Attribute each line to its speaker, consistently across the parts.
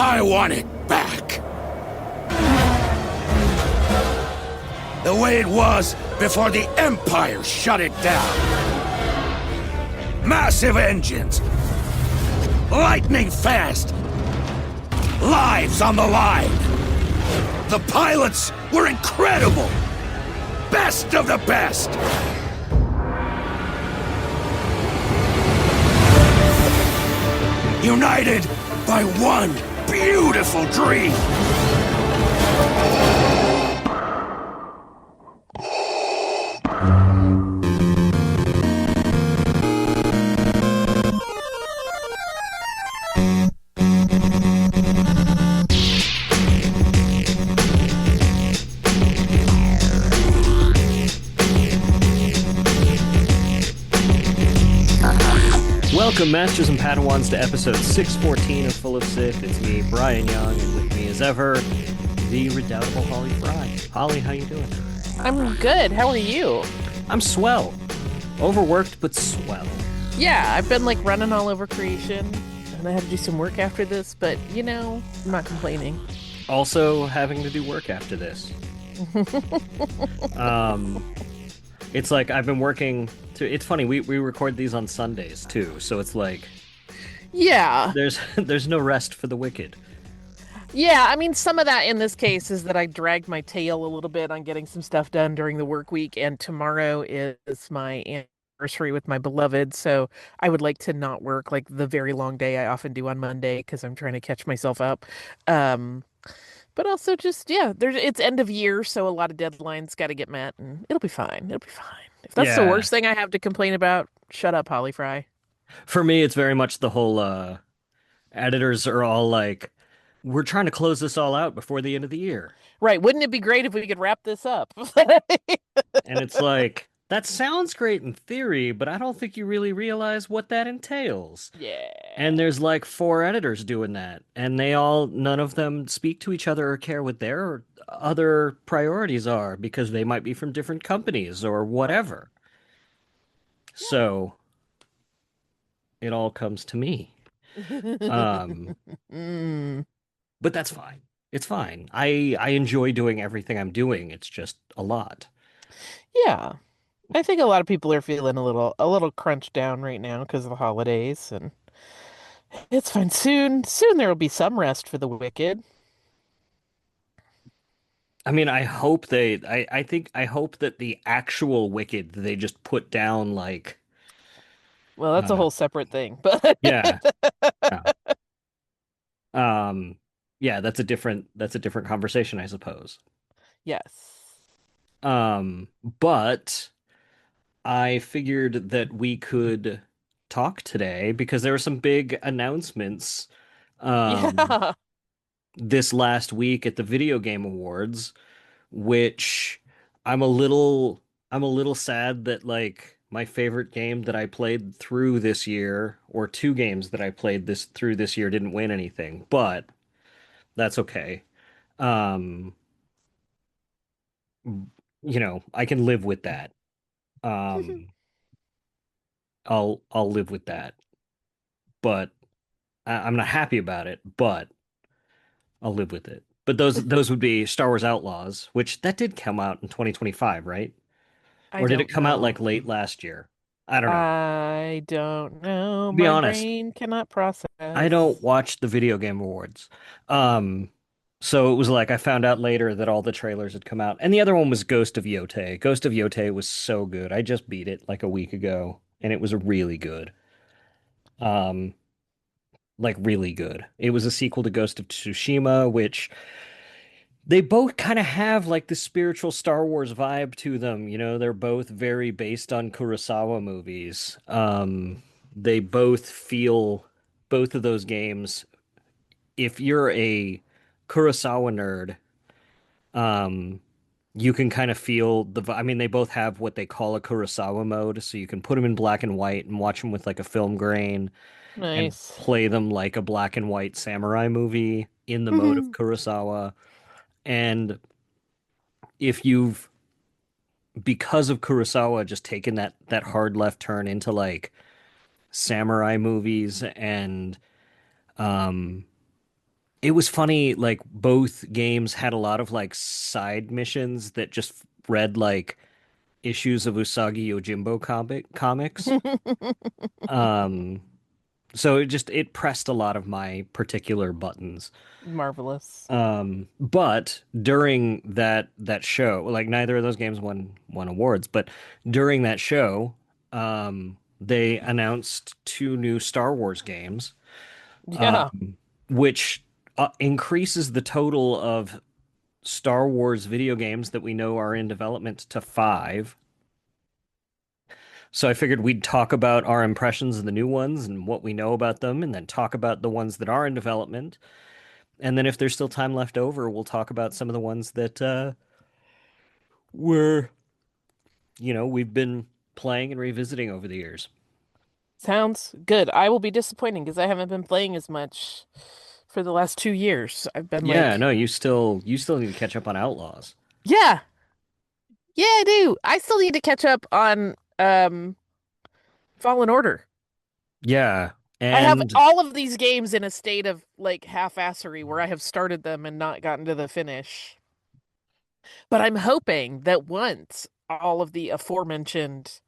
Speaker 1: I want it back. The way it was before the Empire shut it down. Massive engines. Lightning fast. Lives on the line. The pilots were incredible. Best of the best. United by one beautiful dream.
Speaker 2: Welcome, Masters and Padawans, to episode 614 of Full of Sith. It's me, Bryan Young, and with me as ever, the redoubtable Holly Frey. Holly, how you doing?
Speaker 3: I'm good. How are you?
Speaker 2: I'm swell. Overworked, but swell.
Speaker 3: Yeah, I've been like running all over creation, and I have to do some work after this, but you know, I'm not complaining.
Speaker 2: Also having to do work after this. It's like I've been working it's funny, we record these on Sundays too, so it's like
Speaker 3: Yeah.
Speaker 2: there's no rest for the wicked.
Speaker 3: Yeah, I mean, some of that in this case is that I dragged my tail a little bit on getting some stuff done during the work week, and tomorrow is my anniversary with my beloved, so I would like to not work like the very long day I often do on Monday because I'm trying to catch myself up. But also just, yeah, it's end of year, so a lot of deadlines got to get met, and it'll be fine. It'll be fine. If that's the
Speaker 2: Yeah.
Speaker 3: worst thing I have to complain about, shut up, Holly Fry.
Speaker 2: For me, it's very much the whole editors are all like, we're trying to close this all out before the end of the year.
Speaker 3: Right. Wouldn't it be great if we could wrap this up?
Speaker 2: And it's like, that sounds great in theory, but I don't think you really realize what that entails.
Speaker 3: Yeah.
Speaker 2: And there's like 4 editors doing that, and none of them speak to each other or care what their other priorities are because they might be from different companies or
Speaker 3: Right.
Speaker 2: whatever. So it all comes to me. Um,
Speaker 3: Mm.
Speaker 2: but that's fine. It's fine. I enjoy doing everything I'm doing. It's just a lot.
Speaker 3: Yeah. I think a lot of people are feeling a little crunched down right now because of the holidays, and it's fine. Soon there will be some rest for the wicked.
Speaker 2: I mean, I hope that the actual Wicked they just put down like
Speaker 3: Well, that's a
Speaker 2: uh
Speaker 3: whole separate thing, but
Speaker 2: yeah. Yeah. Um yeah, that's a different conversation, I suppose.
Speaker 3: yes.
Speaker 2: But I figured that we could talk today because there were some big announcements um
Speaker 3: Yeah.
Speaker 2: this last week at the Video Game Awards, which I'm a little I'm a little sad that like my favorite game that I played through this year, or 2 games that I played this through this year, didn't win anything, but that's okay. Um, I can live with that. Um, I'll live with that. But I'm not happy about it, but I'll live with it. But those would be Star Wars Outlaws, which that did come out in 2025, right?
Speaker 3: I
Speaker 2: Or did it
Speaker 3: don't
Speaker 2: come out
Speaker 3: know.
Speaker 2: like late last year? I don't know.
Speaker 3: I don't know.
Speaker 2: To be
Speaker 3: My
Speaker 2: honest,
Speaker 3: brain cannot
Speaker 2: I don't
Speaker 3: process.
Speaker 2: watch the Video Game Awards. Um, so it was like I found out later that all the trailers had come out. And the other one was Ghost of Yotei. Ghost of Yotei was so good. I just beat it like a week ago, and it was really good. Um, like really good. It was a sequel to Ghost of Tsushima, which they both kind of have like the spiritual Star Wars vibe to them. They're both very based on Kurosawa movies. They both feel both of those games, if you're a Kurosawa nerd, um, you can kind of feel I mean, they both have what they call a Kurosawa mode, so you can put them in black and white and watch them with like a film grain and
Speaker 3: Nice.
Speaker 2: play them like a black and white samurai movie in the mode of Kurosawa. And if you've, because of Kurosawa, just taken that hard left turn into like samurai movies and um it was funny, like both games had a lot of like side missions that just read like issues of Usagi Yojimbo comics. Um, so it pressed a lot of my particular buttons.
Speaker 3: Marvelous.
Speaker 2: But during that show, like neither of those games won awards, but during that show, they announced two new Star Wars games,
Speaker 3: Yeah.
Speaker 2: which increases the total of Star Wars video games that we know are in development to five. So I figured we'd talk about our impressions of the new ones and what we know about them, and then talk about the ones that are in development. And then if there's still time left over, we'll talk about some of the ones that were, we've been playing and revisiting over the years.
Speaker 3: Sounds good. I will be disappointing because I haven't been playing as much for the last 2 years. I've been
Speaker 2: Yeah,
Speaker 3: like,
Speaker 2: no, you still need to catch up on Outlaws.
Speaker 3: yeah, yeah, I do. I still need to catch up on Fallen Order.
Speaker 2: Yeah,
Speaker 3: I have
Speaker 2: and
Speaker 3: all of these games in a state of like half-assery where I have started them and not gotten to the finish. But I'm hoping that once all of the aforementioned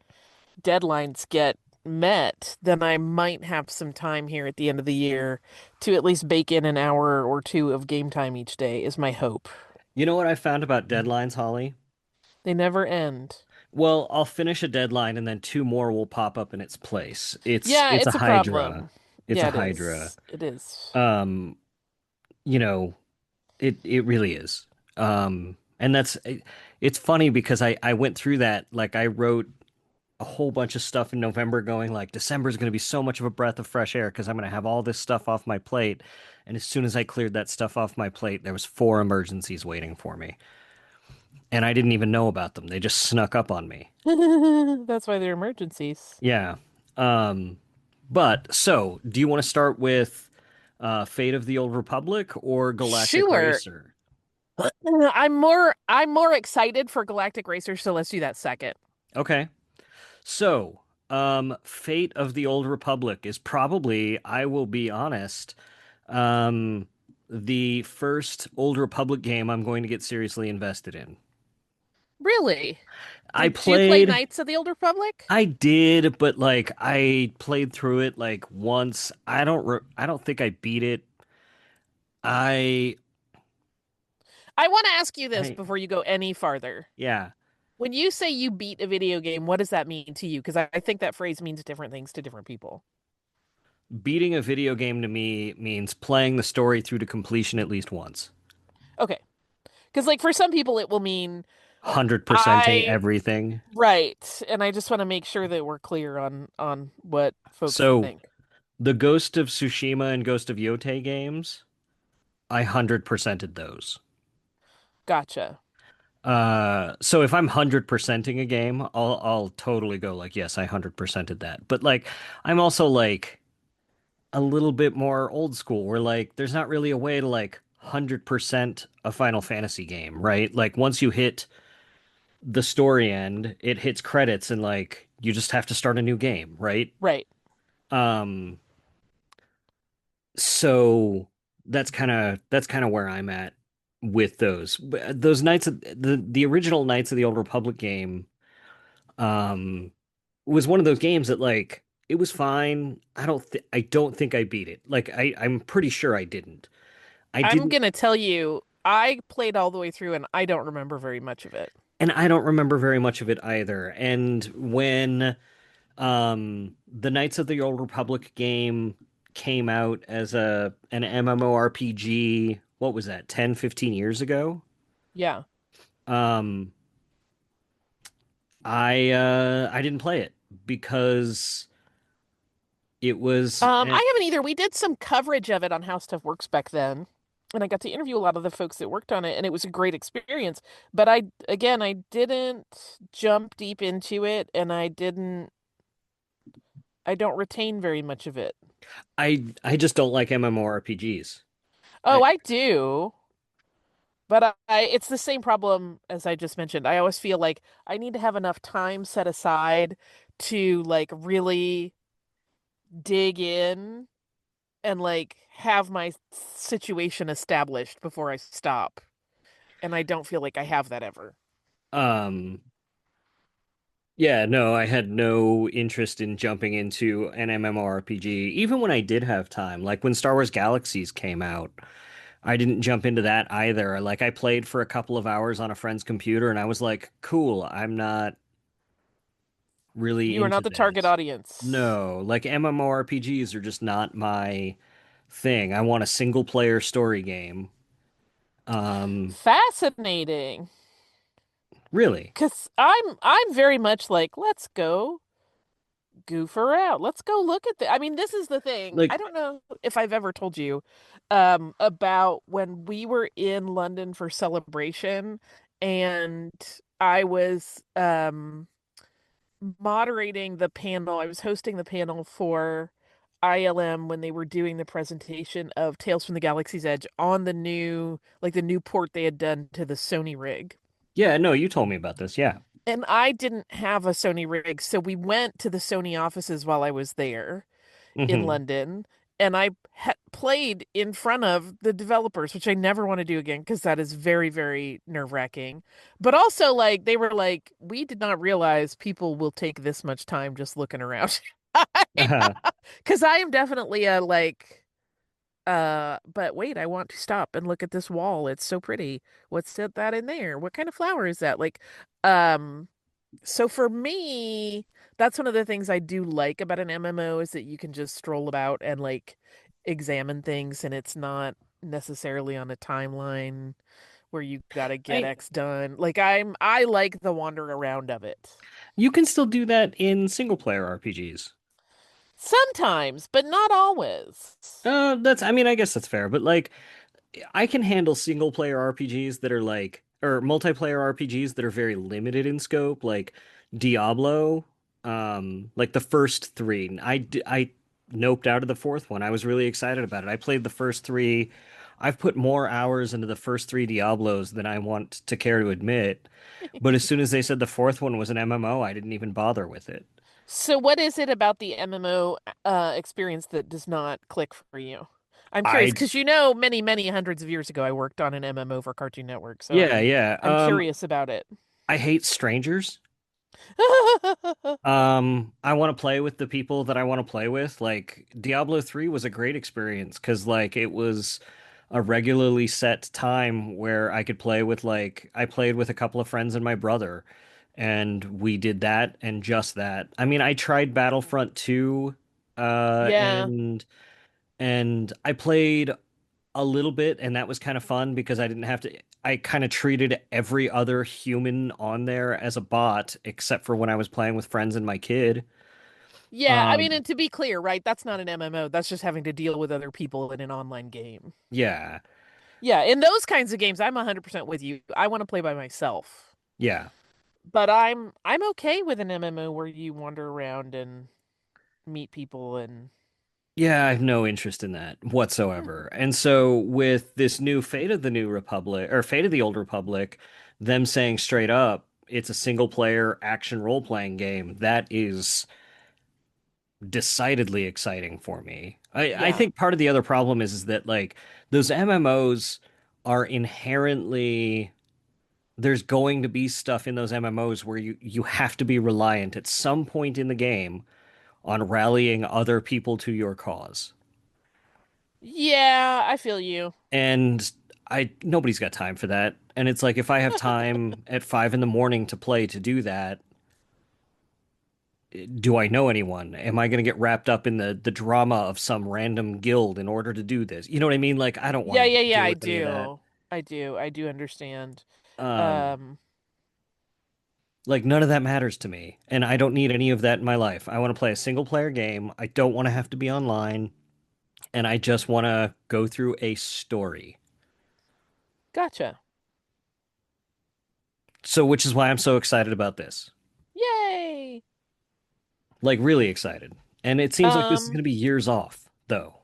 Speaker 3: deadlines get met, then I might have some time here at the end of the year to at least bake in an hour or two of game time each day, is my hope.
Speaker 2: you know what I found about deadlines, Holly?
Speaker 3: They never end.
Speaker 2: Well, I'll finish a deadline and then two more will pop up in its place. It's
Speaker 3: Yeah,
Speaker 2: it's a
Speaker 3: it's a
Speaker 2: hydra.
Speaker 3: problem.
Speaker 2: It's a
Speaker 3: Yeah, it
Speaker 2: hydra.
Speaker 3: is. It is.
Speaker 2: Um, you know, it really is. And it's funny because I went through that, like I wrote a whole bunch of stuff in November going like December is going to be so much of a breath of fresh air because I'm going to have all this stuff off my plate. And as soon as I cleared that stuff off my plate, there was four emergencies waiting for me. And I didn't even know about them. They just snuck up on me.
Speaker 3: That's why they're emergencies.
Speaker 2: Yeah. Um, but so do you want to start with Fate of the Old Republic or Galactic
Speaker 3: Sure.
Speaker 2: Racer?
Speaker 3: I'm more excited for Galactic Racer, so let's do that second.
Speaker 2: Okay. So, Fate of the Old Republic is probably, I will be honest, um, the first Old Republic game I'm going to get seriously invested in.
Speaker 3: Really?
Speaker 2: I
Speaker 3: Did you play
Speaker 2: played,
Speaker 3: Knights of the Old Republic?
Speaker 2: I did, but like I played through it like once. I don't think I beat it. I,
Speaker 3: I want to ask you this
Speaker 2: I,
Speaker 3: before you go any farther.
Speaker 2: yeah,
Speaker 3: When you say you beat a video game, what does that mean to you? Because I think that phrase means different things to different people.
Speaker 2: beating a video game to me means playing the story through to completion at least once.
Speaker 3: Okay. Because, like, for some people, it will mean
Speaker 2: 100%ing
Speaker 3: I,
Speaker 2: everything.
Speaker 3: right. And I just want to make sure that we're clear on what folks
Speaker 2: So
Speaker 3: think.
Speaker 2: the Ghost of Tsushima and Ghost of Yotei games, I 100%ed those.
Speaker 3: Gotcha.
Speaker 2: So if I'm 100%ing a game, I'll totally go like, yes, I 100%ed that. But like, I'm also like a little bit more old school, where like, there's not really a way to like 100% a Final Fantasy game, right? Like once you hit the story end, it hits credits and like you just have to start a new game, right?
Speaker 3: Right.
Speaker 2: Um, So that's kind of where I'm at with those. Those Knights of the original Knights of the Old Republic game um was one of those games that like it was fine. I don't think I beat it. Like I'm pretty sure I didn't. I
Speaker 3: I'm
Speaker 2: didn't
Speaker 3: gonna tell you, I played all the way through and I don't remember very much of it.
Speaker 2: and I don't remember very much of it either. And when the Knights of the Old Republic game came out as an MMORPG, what was that, 10, 15 years ago?
Speaker 3: Yeah.
Speaker 2: Um I didn't play it because it was
Speaker 3: I haven't either. We did some coverage of it on How Stuff Works back then, and I got to interview a lot of the folks that worked on it, and it was a great experience. But I didn't jump deep into it, and I don't retain very much of it.
Speaker 2: I just don't like MMORPGs.
Speaker 3: Oh, I do. But it's the same problem as I just mentioned. I always feel like I need to have enough time set aside to like really dig in and like have my situation established before I stop. And I don't feel like I have that ever.
Speaker 2: Um, yeah, no, I had no interest in jumping into an MMORPG, even when I did have time. Like when Star Wars Galaxies came out, I didn't jump into that either. Like I played for a couple of hours on a friend's computer and I was like, cool, I'm not really
Speaker 3: You are
Speaker 2: into
Speaker 3: not the target
Speaker 2: this.
Speaker 3: audience.
Speaker 2: No, like MMORPGs are just not my thing. I want a single player story game. Um,
Speaker 3: Fascinating.
Speaker 2: really.
Speaker 3: 'Cause I'm very much like, let's go goof around. Let's go look at the I mean, this is the thing. I
Speaker 2: Like,
Speaker 3: don't know if I've ever told you about when we were in London for celebration and I was moderating the panel. I was hosting the panel for ILM when they were doing the presentation of Tales from the Galaxy's Edge on the new port they had done to the Sony rig.
Speaker 2: yeah, no, you told me about this. Yeah.
Speaker 3: And I didn't have a Sony rig, so we went to the Sony offices while I was there in
Speaker 2: Hmm.
Speaker 3: London, and I played in front of the developers, which I never want to do again because that is very, very nerve-wracking. But also, like, they were like, we did not realize people will take this much time just looking around. Because I am definitely a like, but wait, I want to stop and look at this wall. It's so pretty. What's that in there? What kind of flower is that? Like, um, so for me, that's one of the things I do like about an MMO is that you can just stroll about and like examine things and it's not necessarily on a timeline where you gotta get
Speaker 2: I
Speaker 3: X done. Like I like the wander around of it.
Speaker 2: You can still do that in single player RPGs.
Speaker 3: Sometimes, but not always.
Speaker 2: I mean, I guess that's fair, but like I can handle single player RPGs that are like, or multiplayer RPGs that are very limited in scope, like Diablo, like the first three. I noped out of the fourth one. I was really excited about it. I played the first three. I've put more hours into the first three Diablos than I want to care to admit. But as soon as they said the fourth one was an MMO, I didn't even bother with it.
Speaker 3: So what is it about the MMO experience that does not click for you? I'm curious
Speaker 2: I
Speaker 3: because many, many hundreds of years ago, I worked on an MMO for Cartoon Network, so
Speaker 2: Yeah, yeah.
Speaker 3: I'm curious about it.
Speaker 2: I hate strangers. I want to play with the people that I want to play with. Like Diablo 3 was a great experience because like it was a regularly set time where I could play with like I played with a couple of friends and my brother and we did that and just that. I mean, I tried Battlefront 2 uh
Speaker 3: Yeah.
Speaker 2: and and I played a little bit, and that was kind of fun because I didn't have to. I kind of treated every other human on there as a bot, except for when I was playing with friends and my kid.
Speaker 3: Yeah, I mean,
Speaker 2: Um,
Speaker 3: and to be clear, right, that's not an MMO. That's just having to deal with other people in an online game.
Speaker 2: yeah,
Speaker 3: Yeah, in those kinds of games, I'm 100% with you. I want to play by myself.
Speaker 2: yeah,
Speaker 3: But I'm okay with an MMO where you wander around and meet people and
Speaker 2: yeah. I have no interest in that
Speaker 3: yeah.
Speaker 2: whatsoever. And so with this new Fate of the New Republic or Fate of the Old Republic, them saying straight up, it's a single player action role playing game. That is decidedly exciting for me. I
Speaker 3: Yeah.
Speaker 2: think part of the other problem is that like those MMOs are inherently there's going to be stuff in those MMOs where you have to be reliant at some point in the game on rallying other people to your cause.
Speaker 3: Yeah, I feel you.
Speaker 2: And I nobody's got time for that. And it's like if I have time at 5 in the morning to play to do that, do I know anyone? Am I going to get wrapped up in the drama of some random guild in order to do this? You know what I mean? Like I don't want
Speaker 3: Yeah,
Speaker 2: to
Speaker 3: yeah, yeah,
Speaker 2: deal
Speaker 3: I
Speaker 2: with any of that.
Speaker 3: do. I do. I do understand.
Speaker 2: Um,
Speaker 3: Um,
Speaker 2: like none of that matters to me, and I don't need any of that in my life. I want to play a single player game. I don't want to have to be online, and I just want to go through a story.
Speaker 3: gotcha.
Speaker 2: So, which is why I'm so excited about this.
Speaker 3: Yay.
Speaker 2: Like really excited. And it seems like this is going
Speaker 3: Um,
Speaker 2: to be years off, though.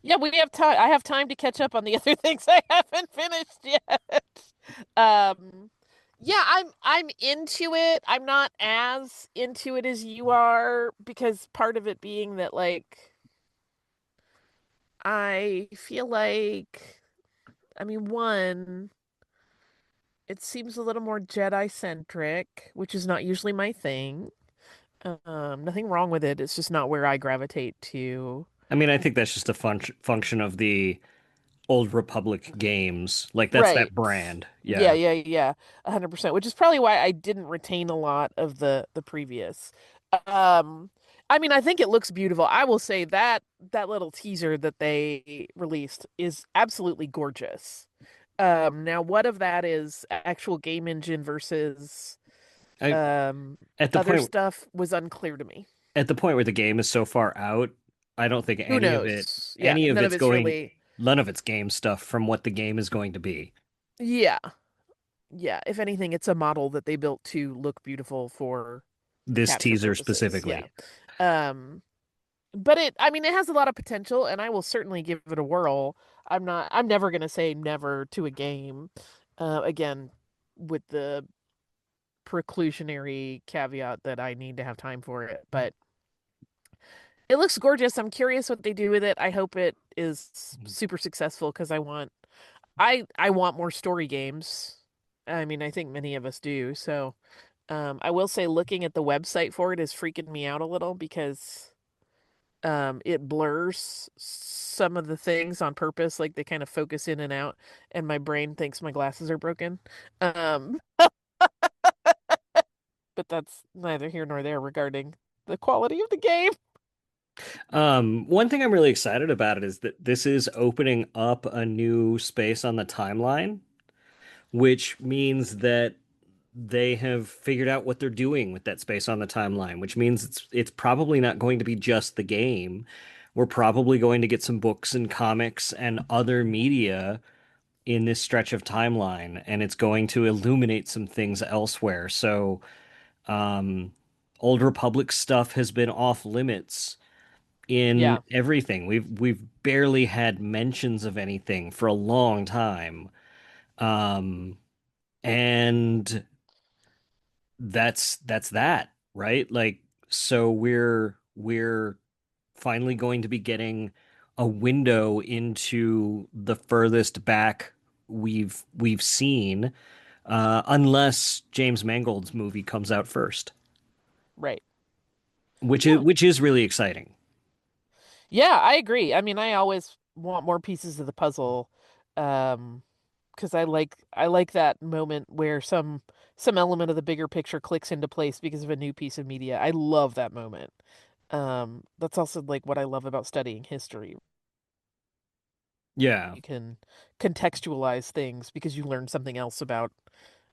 Speaker 3: yeah, we have time. I have time to catch up on the other things I haven't finished yet. Um, yeah, I'm into it. I'm not as into it as you are because part of it being that like I feel like, I mean, one, it seems a little more Jedi centric, which is not usually my thing. Nothing wrong with it. It's just not where I gravitate to.
Speaker 2: I mean, I think that's just a function of the Old Republic games. Like that's that
Speaker 3: Right.
Speaker 2: brand.
Speaker 3: Yeah,
Speaker 2: Yeah.
Speaker 3: yeah, yeah. 100%, which is probably why I didn't retain a lot of the previous. Um, I mean, I think it looks beautiful. I will say that that little teaser that they released is absolutely gorgeous. Now what of that is actual game engine versus
Speaker 2: I
Speaker 3: um
Speaker 2: at the
Speaker 3: other
Speaker 2: point
Speaker 3: stuff was unclear to me.
Speaker 2: at the point where the game is so far out, I don't think
Speaker 3: Who knows? Yeah,
Speaker 2: any of
Speaker 3: none of
Speaker 2: it's
Speaker 3: it's
Speaker 2: going
Speaker 3: really.
Speaker 2: none of it's game stuff from what the game is going to be.
Speaker 3: Yeah. Yeah, if anything, it's a model that they built to look beautiful for
Speaker 2: This
Speaker 3: capture
Speaker 2: teaser
Speaker 3: purposes. Yeah.
Speaker 2: specifically.
Speaker 3: Um, but I mean, it has a lot of potential, and I will certainly give it a whirl. I'm never gonna say never to a game. Again, with the preclusionary caveat that I need to have time for it. But it looks gorgeous. I'm curious what they do with it. I hope it is super successful because I want more story games. I mean, I think many of us do. So, I will say looking at the website for it is freaking me out a little because it blurs some of the things on purpose, like they kind of focus in and out, and my brain thinks my glasses are broken. Um, but that's neither here nor there regarding the quality of the game.
Speaker 2: One thing I'm really excited about it is that this is opening up a new space on the timeline, which means that they have figured out what they're doing with that space on the timeline, which means it's probably not going to be just the game. We're probably going to get some books and comics and other media in this stretch of timeline, and it's going to illuminate some things elsewhere. So, um, Old Republic stuff has been off limits in
Speaker 3: Yeah,
Speaker 2: everything. We've barely had mentions of anything for a long time. Um, and that's that, right? Like, so we're finally going to be getting a window into the furthest back we've seen, unless James Mangold's movie comes out first,
Speaker 3: right. Yeah.
Speaker 2: which is really exciting.
Speaker 3: Yeah, I agree. I mean, I always want more pieces of the puzzle. Um, because I like that moment where some element of the bigger picture clicks into place because of a new piece of media. I love that moment. That's also like what I love about studying history.
Speaker 2: Yeah.
Speaker 3: You can contextualize things because you learn something else about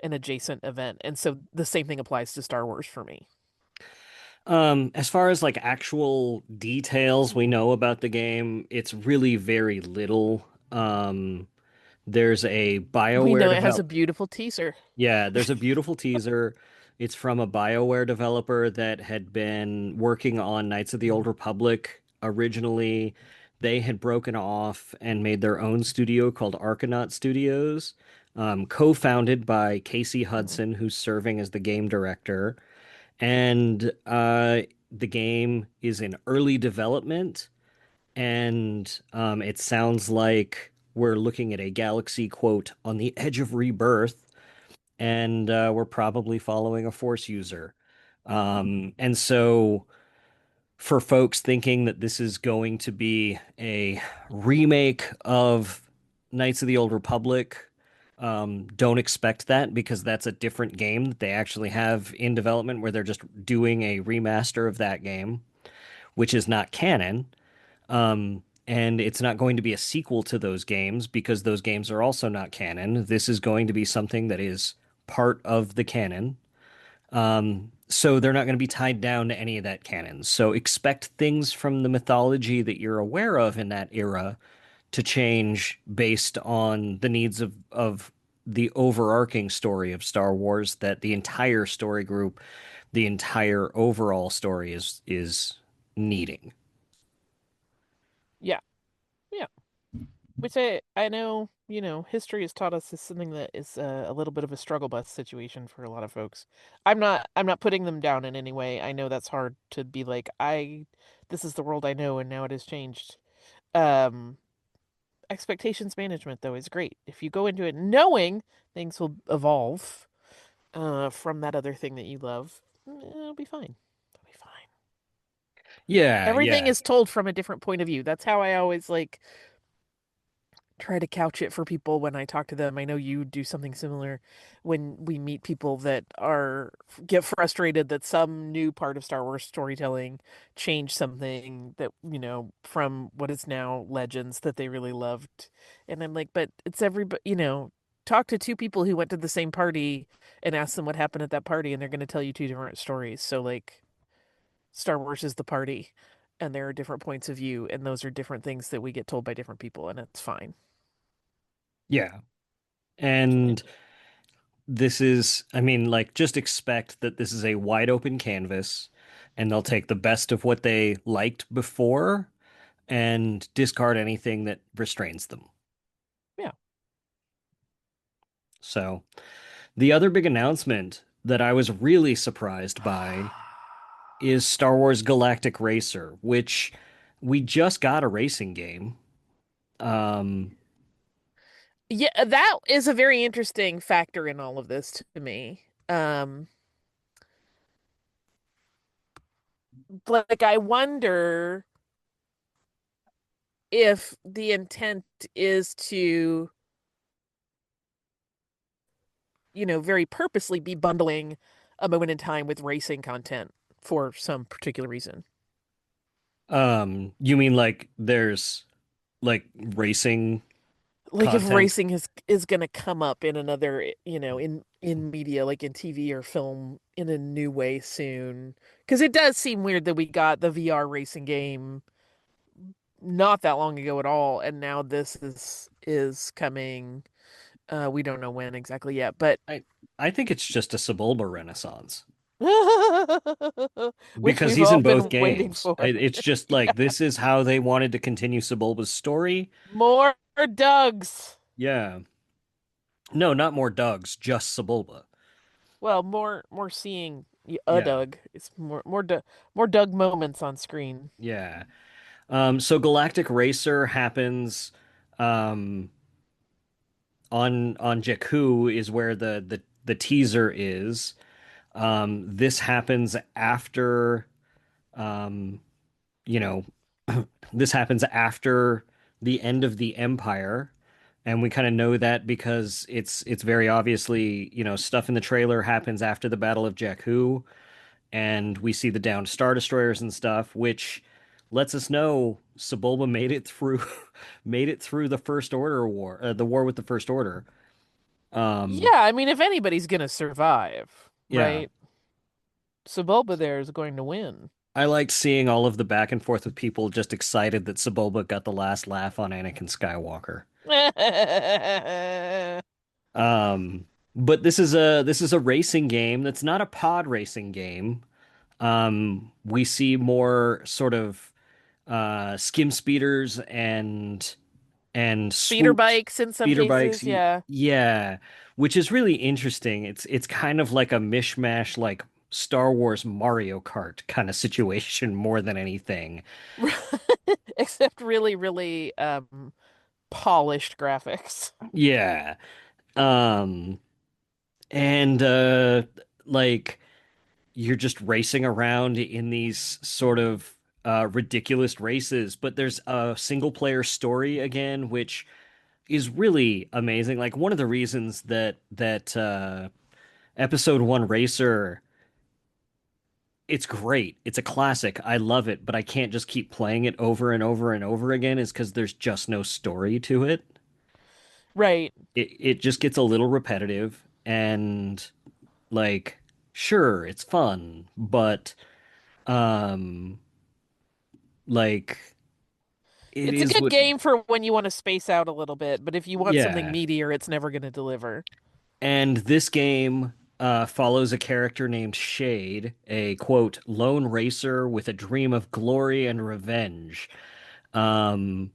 Speaker 3: an adjacent event. And so the same thing applies to Star Wars for me.
Speaker 2: As far as like actual details we know about the game, it's really very little. There's a
Speaker 3: We
Speaker 2: BioWare
Speaker 3: know it has a
Speaker 2: develop.
Speaker 3: beautiful teaser.
Speaker 2: Yeah, there's a beautiful teaser. It's from a BioWare developer that had been working on Knights of the Old Republic originally. They had broken off and made their own studio called Archinaut Studios, co-founded by Casey
Speaker 3: Mhm.
Speaker 2: Hudson, who's serving as the game director. And the game is in early development, and it sounds like we're looking at a galaxy, quote, on the edge of rebirth, and we're probably following a Force user. And so, for folks thinking that this is going to be a remake of Knights of the Old Republic, don't expect that because that's a different game that they actually have in development where they're just doing a remaster of that game, which is not canon. And it's not going to be a sequel to those games because those games are also not canon. This is going to be something that is part of the canon. So they're not going to be tied down to any of that canon. So expect things from the mythology that you're aware of in that era to change based on the needs of the overarching story of Star Wars that the entire story group, the entire overall story is needing.
Speaker 3: Yeah. Yeah. Which I know, history has taught us is something that is a little bit of a struggle bus situation for a lot of folks. I'm not putting them down in any way. I know that's hard to be like, this is the world I know and now it has changed. Um, Expectations management though is great. If you go into it knowing things will evolve from that other thing that you love, it'll be fine. It'll be fine.
Speaker 2: Yeah,
Speaker 3: Everything
Speaker 2: yeah.
Speaker 3: is told from a different point of view. That's how I always like try to couch it for people when I talk to them. I know you do something similar when we meet people that are get frustrated that some new part of Star Wars storytelling changed something that, from what is now Legends that they really loved. And I'm like, but it's everybody, talk to two people who went to the same party and ask them what happened at that party, and they're going to tell you two different stories. So, like, Star Wars is the party, and there are different points of view, and those are different things that we get told by different people, and it's fine.
Speaker 2: Yeah. And this is, I mean, like, just expect that this is a wide open canvas, and they'll take the best of what they liked before and discard anything that restrains them.
Speaker 3: Yeah.
Speaker 2: So, the other big announcement that I was really surprised by is Star Wars Galactic Racer, which we just got a racing game. Um,
Speaker 3: Yeah, that is a very interesting factor in all of this to me. Like I wonder if the intent is to, very purposely be bundling a moment in time with racing content for some particular reason.
Speaker 2: you mean like there's like racing
Speaker 3: Like if
Speaker 2: content?
Speaker 3: racing is going to come up in another, in media, like in TV or film in a new way soon. Because it does seem weird that we got the VR racing game not that long ago at all, and now this is coming. We don't know when exactly yet, but
Speaker 2: I I think it's just a Sebulba renaissance
Speaker 3: which
Speaker 2: because
Speaker 3: we've
Speaker 2: he's
Speaker 3: all
Speaker 2: in both
Speaker 3: been waiting
Speaker 2: games.
Speaker 3: for.
Speaker 2: It's just
Speaker 3: Yeah.
Speaker 2: like this is how they wanted to continue Sebulba's story.
Speaker 3: More Dougs.
Speaker 2: Yeah. No, not more Dougs, just Sebulba.
Speaker 3: Well, more seeing a
Speaker 2: Yeah.
Speaker 3: Doug. It's more Doug moments on screen.
Speaker 2: Yeah. So Galactic Racer happens um on Jakku is where the teaser is. This happens after um you know this happens after the end of the Empire, and we kind of know that because it's very obviously, stuff in the trailer happens after the Battle of Jakku, and we see the downed Star Destroyers and stuff, which lets us know Sebulba made it through made it through the First Order war, the war with the First Order. Um,
Speaker 3: Yeah, I mean, if anybody's gonna survive,
Speaker 2: yeah,
Speaker 3: right? Sebulba there is going to win.
Speaker 2: I liked seeing all of the back and forth with people just excited that Sebulba got the last laugh on Anakin Skywalker. Um, but this is a racing game that's not a pod racing game. We see more sort of skim speeders and
Speaker 3: Speeder
Speaker 2: swoops,
Speaker 3: bikes in some
Speaker 2: speeder bikes.
Speaker 3: cases, yeah.
Speaker 2: Yeah, which is really interesting. It's kind of like a mishmash, like Star Wars Mario Kart kind of situation more than anything.
Speaker 3: Except really, really polished graphics.
Speaker 2: Yeah. Um, and like you're just racing around in these sort of ridiculous races, but there's a single player story again, which is really amazing. Like one of the reasons that Episode One Racer, it's great. It's a classic. I love it, but I can't just keep playing it over and over and over again is because there's just no story to it.
Speaker 3: Right.
Speaker 2: It just gets a little repetitive and like sure, it's fun, but um like it
Speaker 3: It's a
Speaker 2: is
Speaker 3: good
Speaker 2: what
Speaker 3: game for when you want to space out a little bit, but if you want something
Speaker 2: yeah.
Speaker 3: meatier, it's never going to deliver.
Speaker 2: And this game follows a character named Shade, a quote, lone racer with a dream of glory and revenge. Um,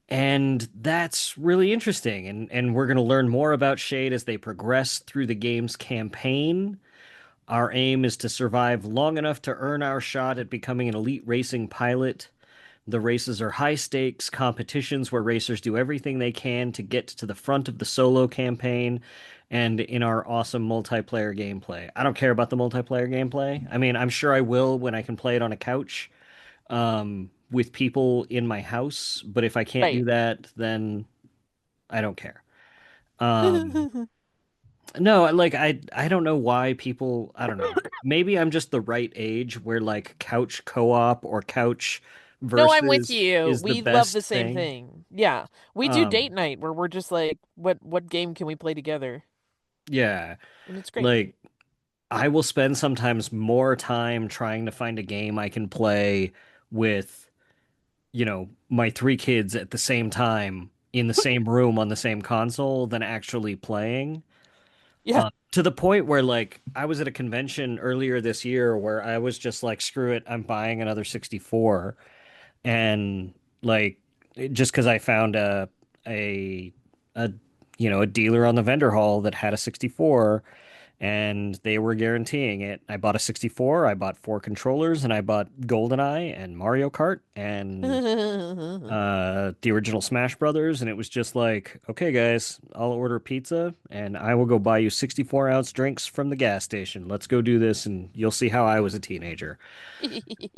Speaker 2: and that's really interesting. And we're going to learn more about Shade as they progress through the game's campaign. Our aim is to survive long enough to earn our shot at becoming an elite racing pilot, The races are high stakes competitions where racers do everything they can to get to the front of the solo campaign and in our awesome multiplayer gameplay. I don't care about the multiplayer gameplay. I mean, I'm sure I will when I can play it on a couch with people in my house, but if I can't do
Speaker 3: Right.
Speaker 2: that, then I don't care. Um, no, like I don't know why people, I don't know. Maybe I'm just the right age where like couch co-op or couch
Speaker 3: No, I'm with
Speaker 2: versus
Speaker 3: you.
Speaker 2: is the
Speaker 3: We love the
Speaker 2: best
Speaker 3: same
Speaker 2: thing.
Speaker 3: thing. Yeah. We do date
Speaker 2: Um,
Speaker 3: night where we're just like, what game can we play together?
Speaker 2: yeah,
Speaker 3: And it's great.
Speaker 2: like I will spend sometimes more time trying to find a game I can play with, my three kids at the same time in the same room on the same console than actually playing.
Speaker 3: Yeah.
Speaker 2: To the point where like I was at a convention earlier this year where I was just like, screw it, I'm buying another 64. And like just because I found a a a dealer on the vendor hall that had a 64 and they were guaranteeing it. I bought a 64, I bought four controllers, and I bought GoldenEye and Mario Kart and the original Smash Brothers, and it was just like, okay, guys, I'll order pizza and I will go buy you 64-ounce drinks from the gas station. Let's go do this, and you'll see how I was a teenager.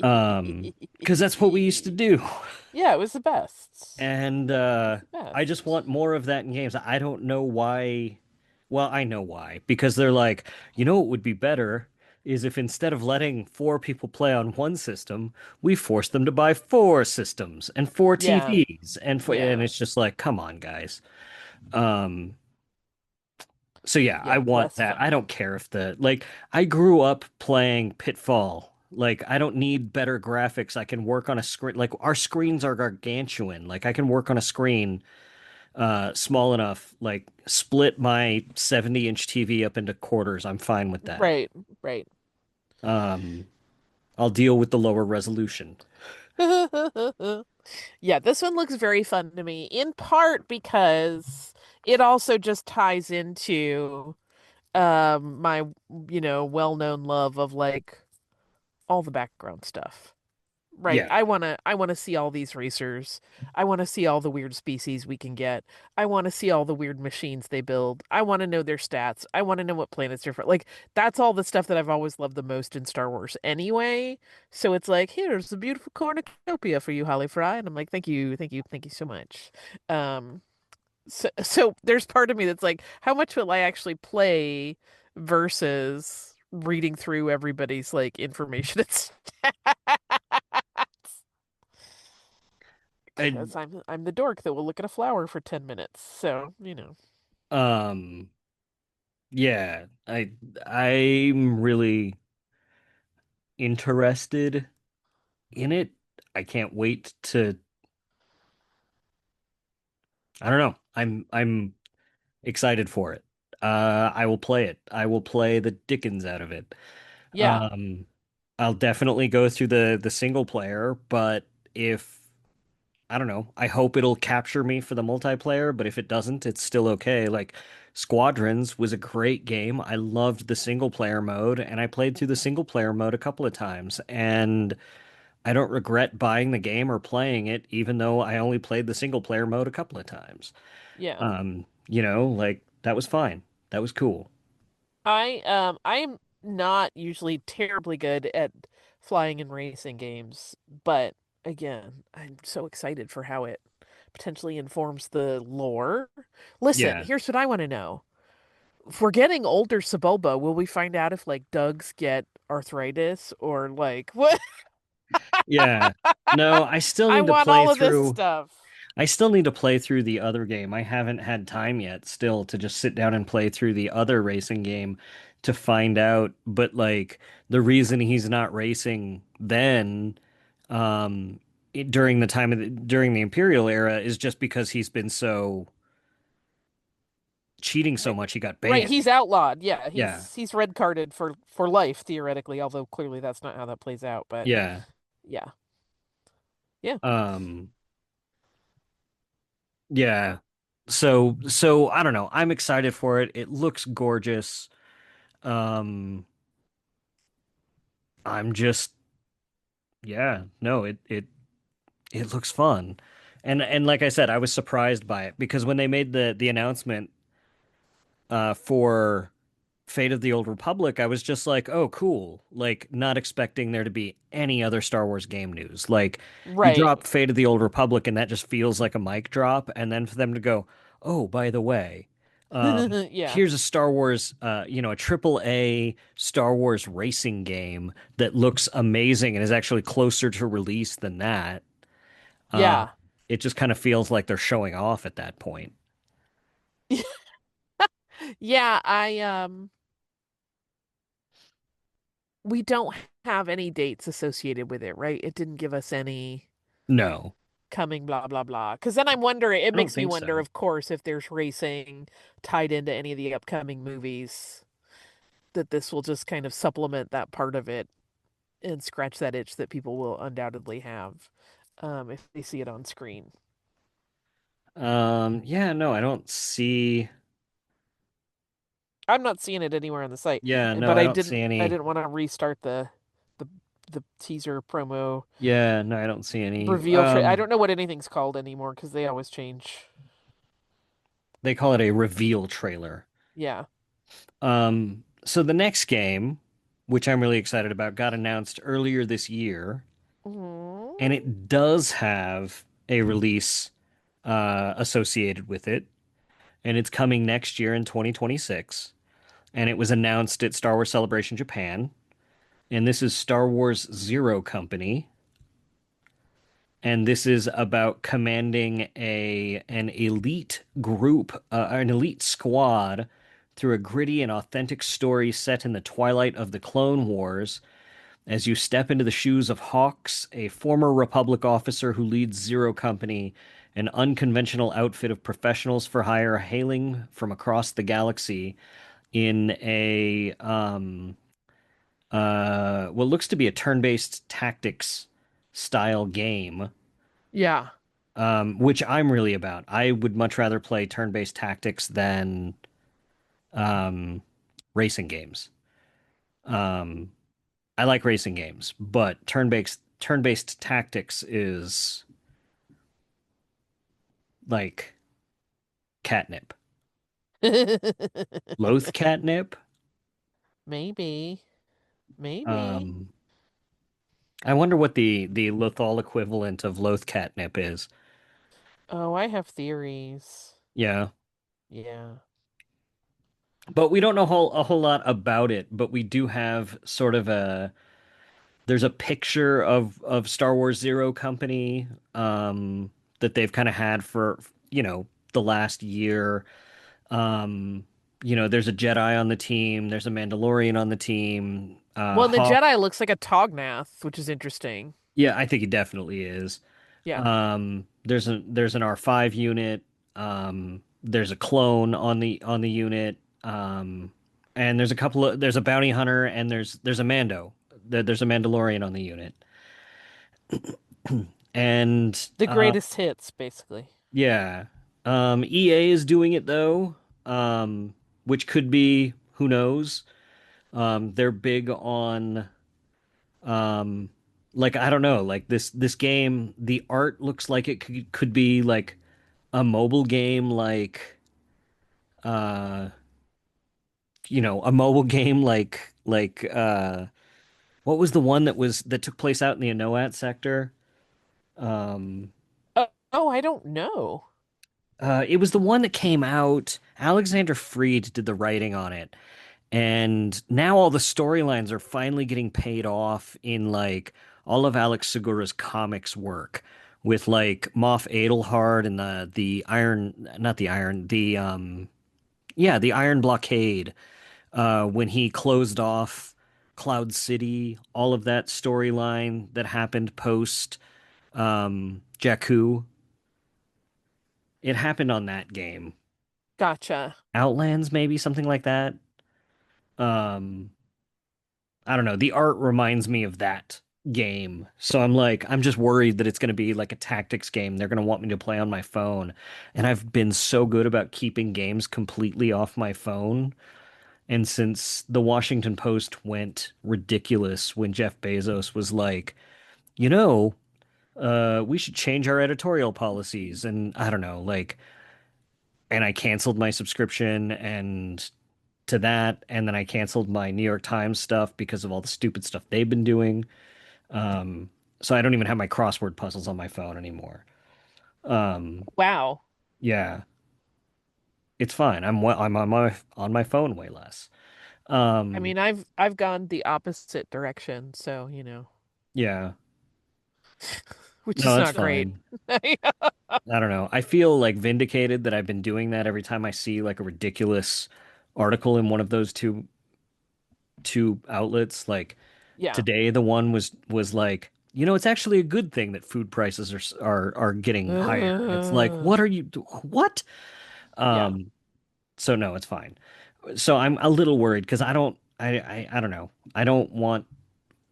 Speaker 2: Because that's what we used to do.
Speaker 3: Yeah, it was the best.
Speaker 2: And
Speaker 3: It was the
Speaker 2: I just
Speaker 3: best.
Speaker 2: want more of that in games. I don't know why. Well, I know why. Because they're like, what would be better is if instead of letting four people play on one system, we force them to buy four systems and four
Speaker 3: Yeah.
Speaker 2: TVs and
Speaker 3: Yeah.
Speaker 2: it's just like, come on, guys. Um, so yeah, I
Speaker 3: Yeah,
Speaker 2: want
Speaker 3: less
Speaker 2: that. I
Speaker 3: fun.
Speaker 2: don't care if I grew up playing Pitfall. Like I don't need better graphics. I can work on a screen. Like our screens are gargantuan. Like I can work on a screen small enough, like split my 70-inch TV up into quarters. I'm fine with that.
Speaker 3: Right, right.
Speaker 2: Um, I'll deal with the lower resolution.
Speaker 3: Yeah, this one looks very fun to me, in part because it also just ties into my, well-known love of like all the background stuff. Right.
Speaker 2: Yeah.
Speaker 3: I want to see all these racers. I want to see all the weird species we can get. I want to see all the weird machines they build. I want to know their stats. I want to know what planets they're from. Like that's all the stuff that I've always loved the most in Star Wars anyway. So it's like, here's the beautiful cornucopia for you, Holly Fry. And I'm like, thank you, thank you, thank you so much. Um so there's part of me that's like, how much will I actually play versus reading through everybody's like information and
Speaker 2: I,
Speaker 3: because I'm the dork that will look at a flower for 10 minutes. So.
Speaker 2: um, yeah, I'm really interested in it. I can't wait to, I don't know. I'm excited for it. I will play it. I will play the dickens out of it.
Speaker 3: Yeah.
Speaker 2: Um, I'll definitely go through the single player, but if I don't know, I hope it'll capture me for the multiplayer, but if it doesn't, it's still okay. Like Squadrons was a great game. I loved the single player mode, and I played through the single player mode a couple of times, and I don't regret buying the game or playing it, even though I only played the single player mode a couple of times.
Speaker 3: Yeah.
Speaker 2: Like that was fine. That was cool.
Speaker 3: I'm not usually terribly good at flying and racing games, but again, I'm so excited for how it potentially informs the lore. Listen,
Speaker 2: Yeah.
Speaker 3: here's what I want to know. If we're getting older Sebulba, will we find out if like Dugs get arthritis or like what?
Speaker 2: Yeah. No, I still
Speaker 3: I
Speaker 2: need to
Speaker 3: want
Speaker 2: play
Speaker 3: all of this
Speaker 2: through.
Speaker 3: stuff.
Speaker 2: I still need to play through the other game. I haven't had time yet still to just sit down and play through the other racing game to find out. But like the reason he's not racing then, during the time of during the Imperial era is just because he's been so cheating so
Speaker 3: Right.
Speaker 2: much he got
Speaker 3: Right,
Speaker 2: banned.
Speaker 3: he's outlawed. Yeah,
Speaker 2: Yeah.
Speaker 3: he's red carded for life theoretically, although clearly that's not how that plays out, but
Speaker 2: Yeah.
Speaker 3: yeah. Yeah.
Speaker 2: Um, yeah. So I don't know. I'm excited for it. It looks gorgeous. Um, I'm just yeah, no, it It looks fun. And like I said, I was surprised by it because when they made the announcement for Fate of the Old Republic, I was just like, "Oh, cool." Like not expecting there to be any other Star Wars game news. Like you
Speaker 3: Right.
Speaker 2: drop Fate of the Old Republic and that just feels like a mic drop, and then for them to go, "Oh, by the way,
Speaker 3: Yeah.
Speaker 2: here's a Star Wars, a triple A Star Wars racing game that looks amazing and is actually closer to release than that." Uh,
Speaker 3: Yeah.
Speaker 2: it just kind of feels like they're showing off at that point.
Speaker 3: Yeah, we don't have any dates associated with it, right? It didn't give us any
Speaker 2: No,
Speaker 3: coming blah blah blah. Because then I'm wondering, it
Speaker 2: I don't
Speaker 3: makes me
Speaker 2: think
Speaker 3: wonder,
Speaker 2: so.
Speaker 3: of course, if there's racing tied into any of the upcoming movies, that this will just kind of supplement that part of it and scratch that itch that people will undoubtedly have if they see it on screen.
Speaker 2: Yeah, no, I don't see.
Speaker 3: I'm not seeing it anywhere on the site,
Speaker 2: Yeah, no,
Speaker 3: but
Speaker 2: I don't see
Speaker 3: I
Speaker 2: any.
Speaker 3: didn't want to restart the the teaser promo
Speaker 2: Yeah, no, I don't see any.
Speaker 3: reveal I don't know what anything's called anymore because they always change.
Speaker 2: They call it a reveal trailer.
Speaker 3: Yeah.
Speaker 2: So the next game, which I'm really excited about, got announced earlier this year, and
Speaker 3: Mhm.
Speaker 2: it does have a release associated with it, and it's coming next year in 2026. And it was announced at Star Wars Celebration Japan. And this is Star Wars Zero Company. And this is about commanding an elite group, an elite squad through a gritty and authentic story set in the twilight of the Clone Wars as you step into the shoes of Hawks, a former Republic officer who leads Zero Company, an unconventional outfit of professionals for hire hailing from across the galaxy in a what looks to be a turn-based tactics style game,
Speaker 3: Yeah.
Speaker 2: which I'm really about. I would much rather play turn-based tactics than um, racing games. Um, I like racing games, but turn-based tactics is like catnip. Loath catnip.
Speaker 3: Maybe. Maybe.
Speaker 2: Um, I wonder what the Lothal equivalent of Loath catnip is.
Speaker 3: Oh, I have theories.
Speaker 2: Yeah.
Speaker 3: Yeah.
Speaker 2: But we don't know a whole lot about it, but we do have sort of a there's a picture of Star Wars Zero Company that they've kind of had for, the last year. Um, there's a Jedi on the team, there's a Mandalorian on the team.
Speaker 3: Well, and the
Speaker 2: Hawk,
Speaker 3: Jedi looks like a Tognath, which is interesting.
Speaker 2: yeah, I think he definitely is.
Speaker 3: Yeah.
Speaker 2: There's an R5 unit. There's a clone on the unit. And there's a bounty hunter and there's a Mando. There's a Mandalorian on the unit. And
Speaker 3: The greatest hits, basically.
Speaker 2: yeah. EA is doing it though. Which could be, who knows. They're big on um like I don't know, like this game, the art looks like it could be like a mobile game uh a mobile game what was the one that took place out in the Anoat sector? Um
Speaker 3: Oh, I don't know.
Speaker 2: it was the one that came out. Alexander Freed did the writing on it. And now all the storylines are finally getting paid off in like all of Alex Segura's comics work with like Moff Adelhard and the Iron, not the Iron, the Iron Blockade, when he closed off Cloud City, all of that storyline that happened post Jakku, it happened on that game.
Speaker 3: Gotcha.
Speaker 2: Outlands, maybe something like that. Um, I don't know. The art reminds me of that game. So I'm just worried that it's going to be like a tactics game. They're going to want me to play on my phone. And I've been so good about keeping games completely off my phone. And since the Washington Post went ridiculous when Jeff Bezos was like, you know, we should change our editorial policies. And I don't know, like, and I canceled my subscription and to that, and then I canceled my New York Times stuff because of all the stupid stuff they've been doing. Um, so I don't even have my crossword puzzles on my phone anymore. Um,
Speaker 3: Wow.
Speaker 2: yeah, it's fine. I'm on my phone way less.
Speaker 3: I
Speaker 2: Um,
Speaker 3: mean, I've gone the opposite direction, so,
Speaker 2: yeah,
Speaker 3: which
Speaker 2: no,
Speaker 3: is
Speaker 2: that's
Speaker 3: not great.
Speaker 2: fine. I don't know. I feel like vindicated that I've been doing that every time I see like a ridiculous article in one of those two outlets. Like
Speaker 3: Yeah.
Speaker 2: today, the one was like, it's actually a good thing that food prices are getting higher. And it's like,
Speaker 3: Uh,
Speaker 2: what?
Speaker 3: yeah.
Speaker 2: Um, so no, it's fine. So I'm a little worried because I don't know. I don't want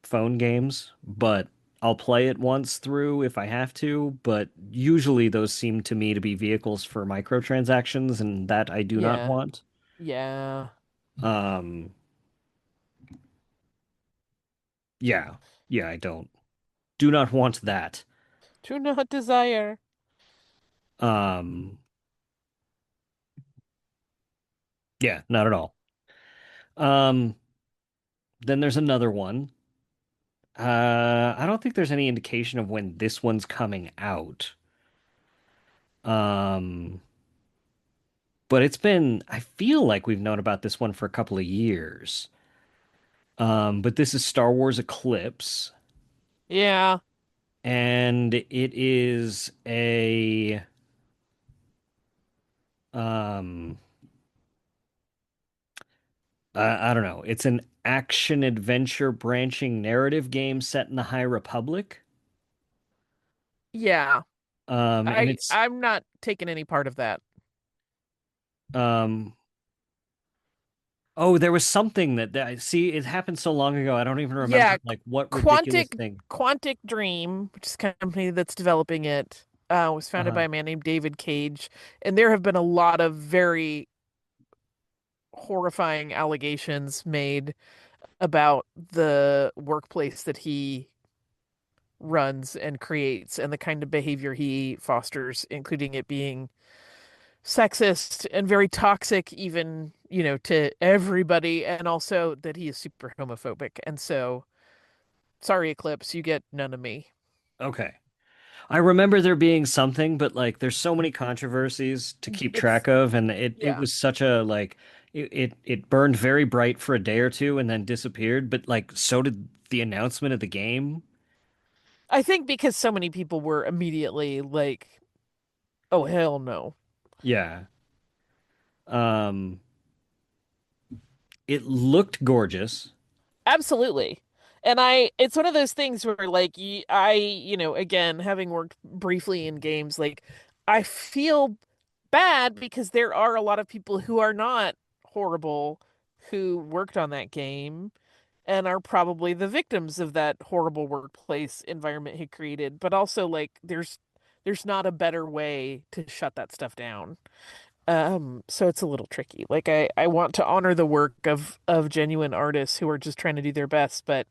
Speaker 2: phone games, but I'll play it once through if I have to. But usually those seem to me to be vehicles for microtransactions, and that I do not
Speaker 3: Yeah.
Speaker 2: want.
Speaker 3: Yeah.
Speaker 2: Um, yeah, yeah, I do not want that.
Speaker 3: Do not desire.
Speaker 2: Um, yeah, not at all. Um, then there's another one. I don't think there's any indication of when this one's coming out. Um, but I feel like we've known about this one for a couple of years. But this is Star Wars Eclipse,
Speaker 3: Yeah.
Speaker 2: and it is um, I don't know, it's an action adventure branching narrative game set in the High Republic.
Speaker 3: Yeah.
Speaker 2: And it's
Speaker 3: I'm not taking any part of that.
Speaker 2: um, oh, there was something that I see. It happened so long ago. I don't even remember
Speaker 3: Yeah,
Speaker 2: like what ridiculous
Speaker 3: Quantic
Speaker 2: thing.
Speaker 3: Quantic Dream, which is a company that's developing it, was founded by
Speaker 2: Uh-huh.
Speaker 3: a man named David Cage, and there have been a lot of very horrifying allegations made about the workplace that he runs and creates and the kind of behavior he fosters, including it being sexist and very toxic, even, to everybody, and also that he is super homophobic. And so, sorry, Eclipse, you get none of me.
Speaker 2: Okay. I remember there being something, but like there's so many controversies to keep
Speaker 3: It's,
Speaker 2: track of, and it
Speaker 3: yeah.
Speaker 2: was such a like it burned very bright for a day or two and then disappeared, but like so did the announcement of the game.
Speaker 3: I think because so many people were immediately like, oh, hell no.
Speaker 2: Yeah. Um it looked gorgeous.
Speaker 3: Absolutely. And it's one of those things where, like, again, having worked briefly in games, like, I feel bad because there are a lot of people who are not horrible who worked on that game and are probably the victims of that horrible workplace environment he created. But also, like, there's not a better way to shut that stuff down. So it's a little tricky. Like I want to honor the work of genuine artists who are just trying to do their best, but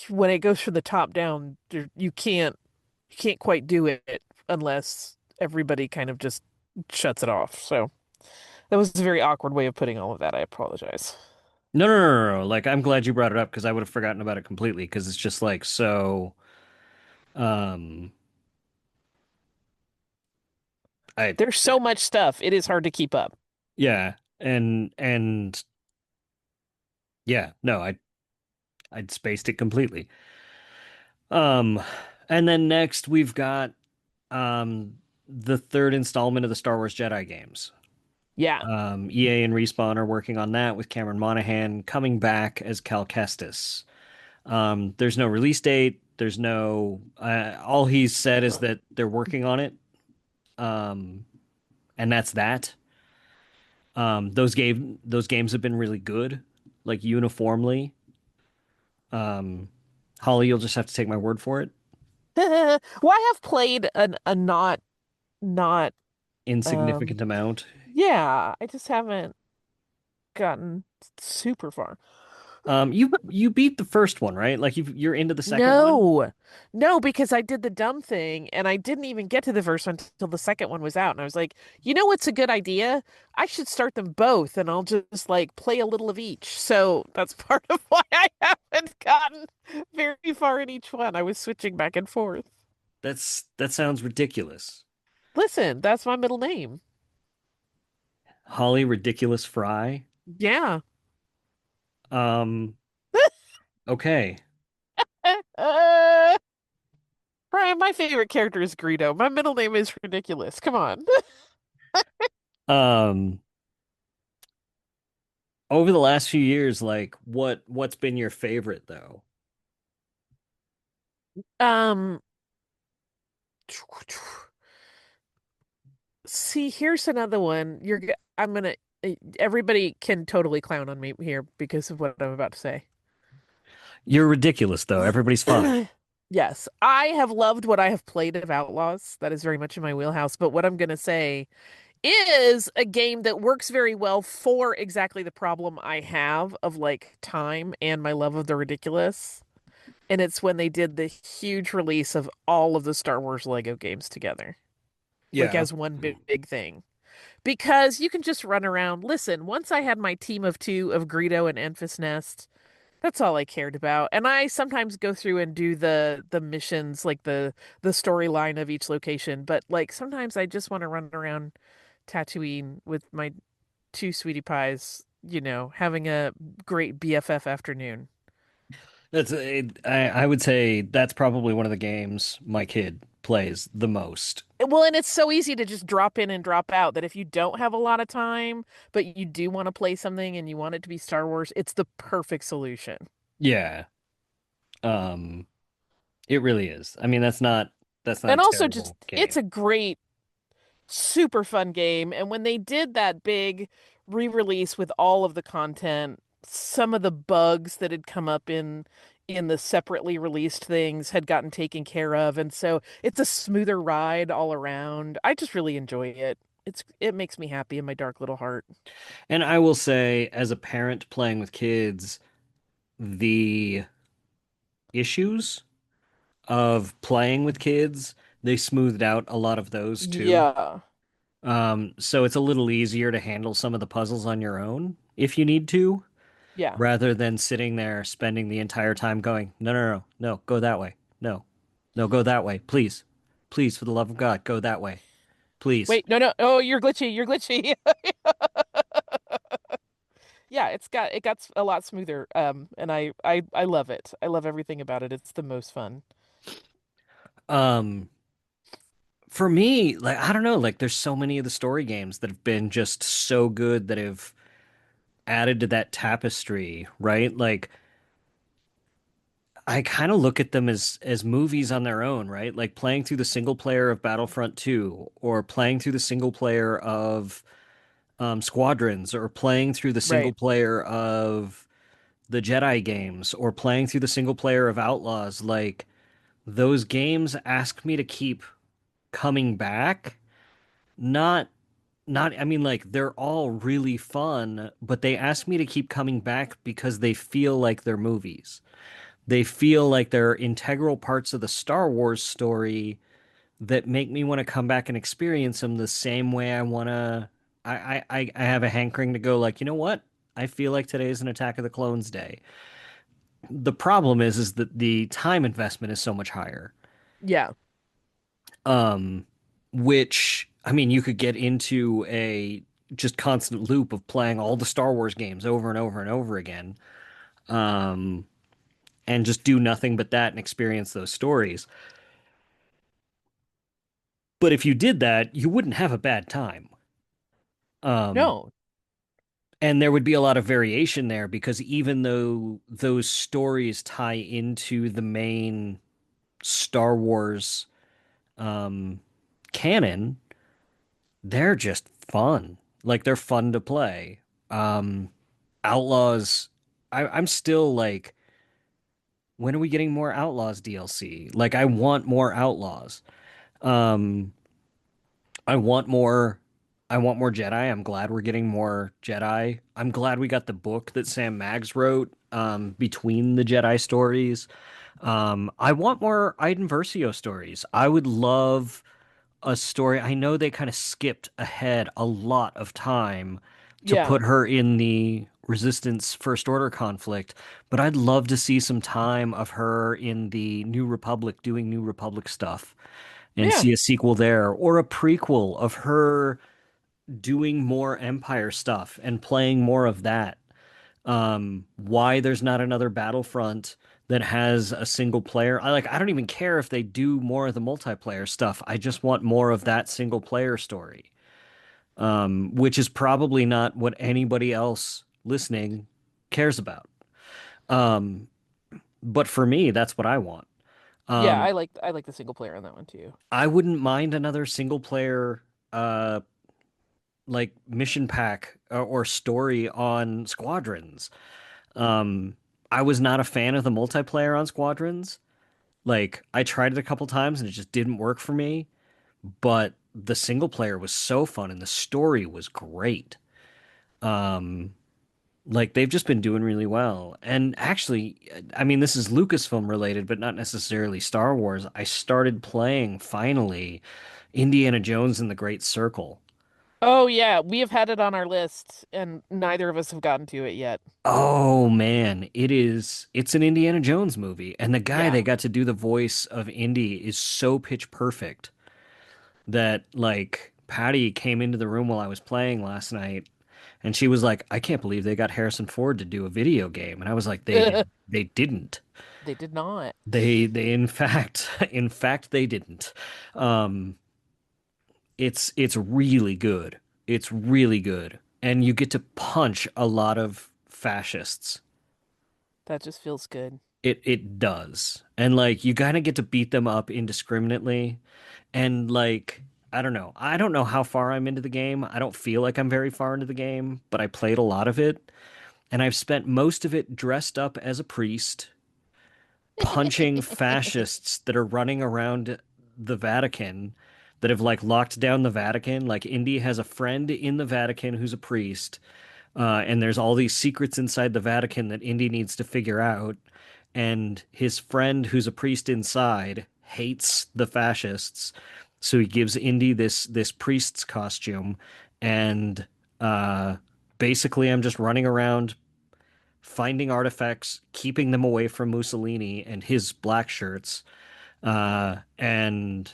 Speaker 3: when it goes from the top down, you can't quite do it unless everybody kind of just shuts it off. So that was a very awkward way of putting all of that. I apologize.
Speaker 2: No, no, no, no, no. Like I'm glad you brought it up because I would have forgotten about it completely because it's just like so um I
Speaker 3: There's so much stuff. It is hard to keep up.
Speaker 2: yeah, and yeah, no, I'd spaced it completely. Um, and then next we've got the third installment of the Star Wars Jedi games.
Speaker 3: Yeah.
Speaker 2: EA and Respawn are working on that with Cameron Monaghan coming back as Cal Kestis. There's no release date. There's no. All he's said is that they're working on it. Um, and that's that. Those games have been really good, like uniformly. Um, Holly, you'll just have to take my word for it.
Speaker 3: Well, I have played a not
Speaker 2: Insignificant
Speaker 3: um
Speaker 2: amount.
Speaker 3: yeah, I just haven't gotten super far.
Speaker 2: You beat the first one, right? Like you're into the second one?
Speaker 3: No, no, because I did the dumb thing and I didn't even get to the first one until the second one was out. And I was like, you know what's a good idea? I should start them both and I'll just like play a little of each. So that's part of why I haven't gotten very far in each one. I was switching back and forth.
Speaker 2: That sounds ridiculous.
Speaker 3: Listen, that's my middle name.
Speaker 2: Holly Ridiculous Fry.
Speaker 3: Yeah.
Speaker 2: Um, okay.
Speaker 3: Uh, Brian, my favorite character is Greedo. My middle name is ridiculous. Come on.
Speaker 2: Um, over the last few years, like what's been your favorite though?
Speaker 3: Um, See, here's another one. I'm gonna. Everybody can totally clown on me here because of what I'm about to say.
Speaker 2: You're ridiculous though. Everybody's fine.
Speaker 3: Yes, I have loved what I have played of Outlaws. That is very much in my wheelhouse. But what I'm gonna say is a game that works very well for exactly the problem I have of like time and my love of the ridiculous. And it's when they did the huge release of all of the Star Wars Lego games together, like
Speaker 2: Yeah.
Speaker 3: as one big thing. Because you can just run around. Listen, once I had my team of two of Greedo and Enfys Nest, that's all I cared about. And I sometimes go through and do the missions, like the storyline of each location. But like sometimes I just want to run around Tatooine with my two sweetie pies, having a great BFF afternoon.
Speaker 2: I would say that's probably one of the games my kid plays the most.
Speaker 3: Well, and it's so easy to just drop in and drop out that if you don't have a lot of time, but you do want to play something and you want it to be Star Wars, it's the perfect solution.
Speaker 2: Yeah. Um, it really is. I mean, that's not a
Speaker 3: And also just
Speaker 2: terrible
Speaker 3: it's
Speaker 2: game.
Speaker 3: a great, super fun game. And when they did that big re-release with all of the content, some of the bugs that had come up in the separately released things had gotten taken care of. And so it's a smoother ride all around. I just really enjoy it. It makes me happy in my dark little heart.
Speaker 2: And I will say, as a parent playing with kids, the issues of playing with kids, they smoothed out a lot of those too.
Speaker 3: Yeah.
Speaker 2: So it's a little easier to handle some of the puzzles on your own if you need to,
Speaker 3: Yeah.
Speaker 2: rather than sitting there spending the entire time going, no, no, no, no, go that way. No, no, go that way. Please, please, for the love of God, go that way. Please.
Speaker 3: Wait, no, no. Oh, you're glitchy. You're glitchy. Yeah, it got a lot smoother. And I love it. I love everything about it. It's the most fun.
Speaker 2: Um, for me, like, I don't know, like, there's so many of the story games that have been just so good that have added to that tapestry, right? Like, I kind of look at them as movies on their own, right? Like playing through the single player of Battlefront 2 or playing through the single player of Squadrons or playing through the single
Speaker 3: Right.
Speaker 2: player of the Jedi games or playing through the single player of Outlaws. Like those games ask me to keep coming back. Not I mean like they're all really fun, but they ask me to keep coming back because they feel like they're movies. They feel like they're integral parts of the Star Wars story that make me want to come back and experience them the same way I want to. I have a hankering to go like, you know what? I feel like today is an Attack of the Clones day. The problem is that the time investment is so much higher.
Speaker 3: Yeah.
Speaker 2: Um, which I mean, you could get into a just constant loop of playing all the Star Wars games over and over and over again. Um, and just do nothing but that and experience those stories. But if you did that, you wouldn't have a bad time. Um,
Speaker 3: No.
Speaker 2: and there would be a lot of variation there because even though those stories tie into the main Star Wars um, canon, they're just fun. Like they're fun to play. Um, Outlaws, I'm still like, when are we getting more Outlaws DLC? Like I want more Outlaws. Um, I want more I want more Jedi. I'm glad we're getting more Jedi. I'm glad we got the book that Sam Maggs wrote. between the Jedi stories. I want more Iden Versio stories. I would love a story. I know they kind of skipped ahead a lot of time to
Speaker 3: Yeah.
Speaker 2: put her in the Resistance First Order conflict, but I'd love to see some time of her in the New Republic doing New Republic stuff and
Speaker 3: Yeah.
Speaker 2: see a sequel there or a prequel of her doing more Empire stuff and playing more of that. Why there's not another Battlefront that has a single player. I don't even care if they do more of the multiplayer stuff. I just want more of that single player story. Which is probably not what anybody else listening cares about. Um, but for me, that's what I want.
Speaker 3: Yeah,
Speaker 2: Um,
Speaker 3: I like the single player on that one too.
Speaker 2: I wouldn't mind another single player like mission pack or story on Squadrons. Um, I was not a fan of the multiplayer on Squadrons. Like I tried it a couple times and it just didn't work for me, but the single player was so fun and the story was great. Um, like they've just been doing really well. And actually, I mean, this is Lucasfilm related, but not necessarily Star Wars. I started playing finally Indiana Jones and the Great Circle.
Speaker 3: Oh yeah, we have had it on our list and neither of us have gotten to it yet.
Speaker 2: Oh man, it's an Indiana Jones movie, and the guy
Speaker 3: Yeah.
Speaker 2: they got to do the voice of Indy is so pitch perfect that like Patty came into the room while I was playing last night and she was like, "I can't believe they got Harrison Ford to do a video game." And I was like, they didn't.
Speaker 3: They did not.
Speaker 2: They in fact in fact they didn't. Um it's really good. It's really good. And you get to punch a lot of fascists.
Speaker 3: That just feels good.
Speaker 2: It does. And like you kind of get to beat them up indiscriminately. And like I don't know. I don't know how far I'm into the game. I don't feel like I'm very far into the game, but I played a lot of it. And I've spent most of it dressed up as a priest, punching fascists that are running around the Vatican that have like locked down the Vatican. Like Indy has a friend in the Vatican who's a priest. And there's all these secrets inside the Vatican that Indy needs to figure out. And his friend, who's a priest inside, hates the fascists, so he gives Indy this priest's costume, and uh, basically, I'm just running around finding artifacts, keeping them away from Mussolini and his black shirts, and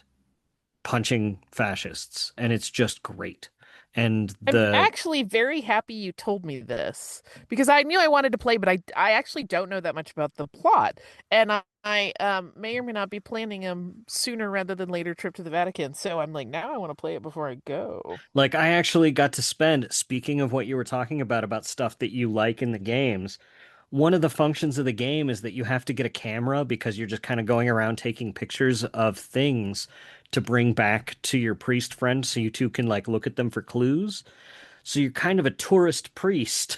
Speaker 2: punching fascists, and it's just great. And
Speaker 3: I'm
Speaker 2: the
Speaker 3: actually very happy you told me this because I knew I wanted to play, but I actually don't know that much about the plot, and I may or may not be planning a sooner rather than later trip to the Vatican. So I'm like, now I want to play it before I go.
Speaker 2: Like I actually got to spend, speaking of what you were talking about stuff that you like in the games, one of the functions of the game is that you have to get a camera because you're just kind of going around taking pictures of things to bring back to your priest friend so you two can like look at them for clues. So you're kind of a tourist priest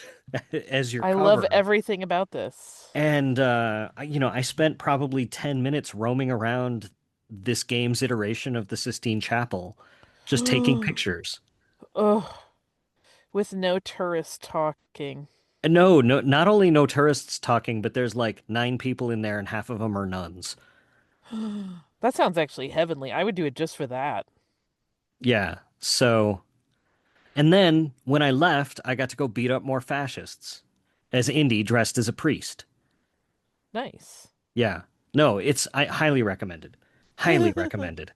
Speaker 2: as your
Speaker 3: I love
Speaker 2: cover.
Speaker 3: everything about this.
Speaker 2: And I spent probably 10 minutes roaming around this game's iteration of the Sistine Chapel, just taking pictures.
Speaker 3: Oh, with no tourists talking.
Speaker 2: No, no, not only no tourists talking, but there's like 9 people in there and half of them are nuns.
Speaker 3: That sounds actually heavenly. I would do it just for that.
Speaker 2: Yeah. So, and then when I left, I got to go beat up more fascists as Indy dressed as a priest.
Speaker 3: Nice.
Speaker 2: Yeah. No, I highly recommended. Highly recommended.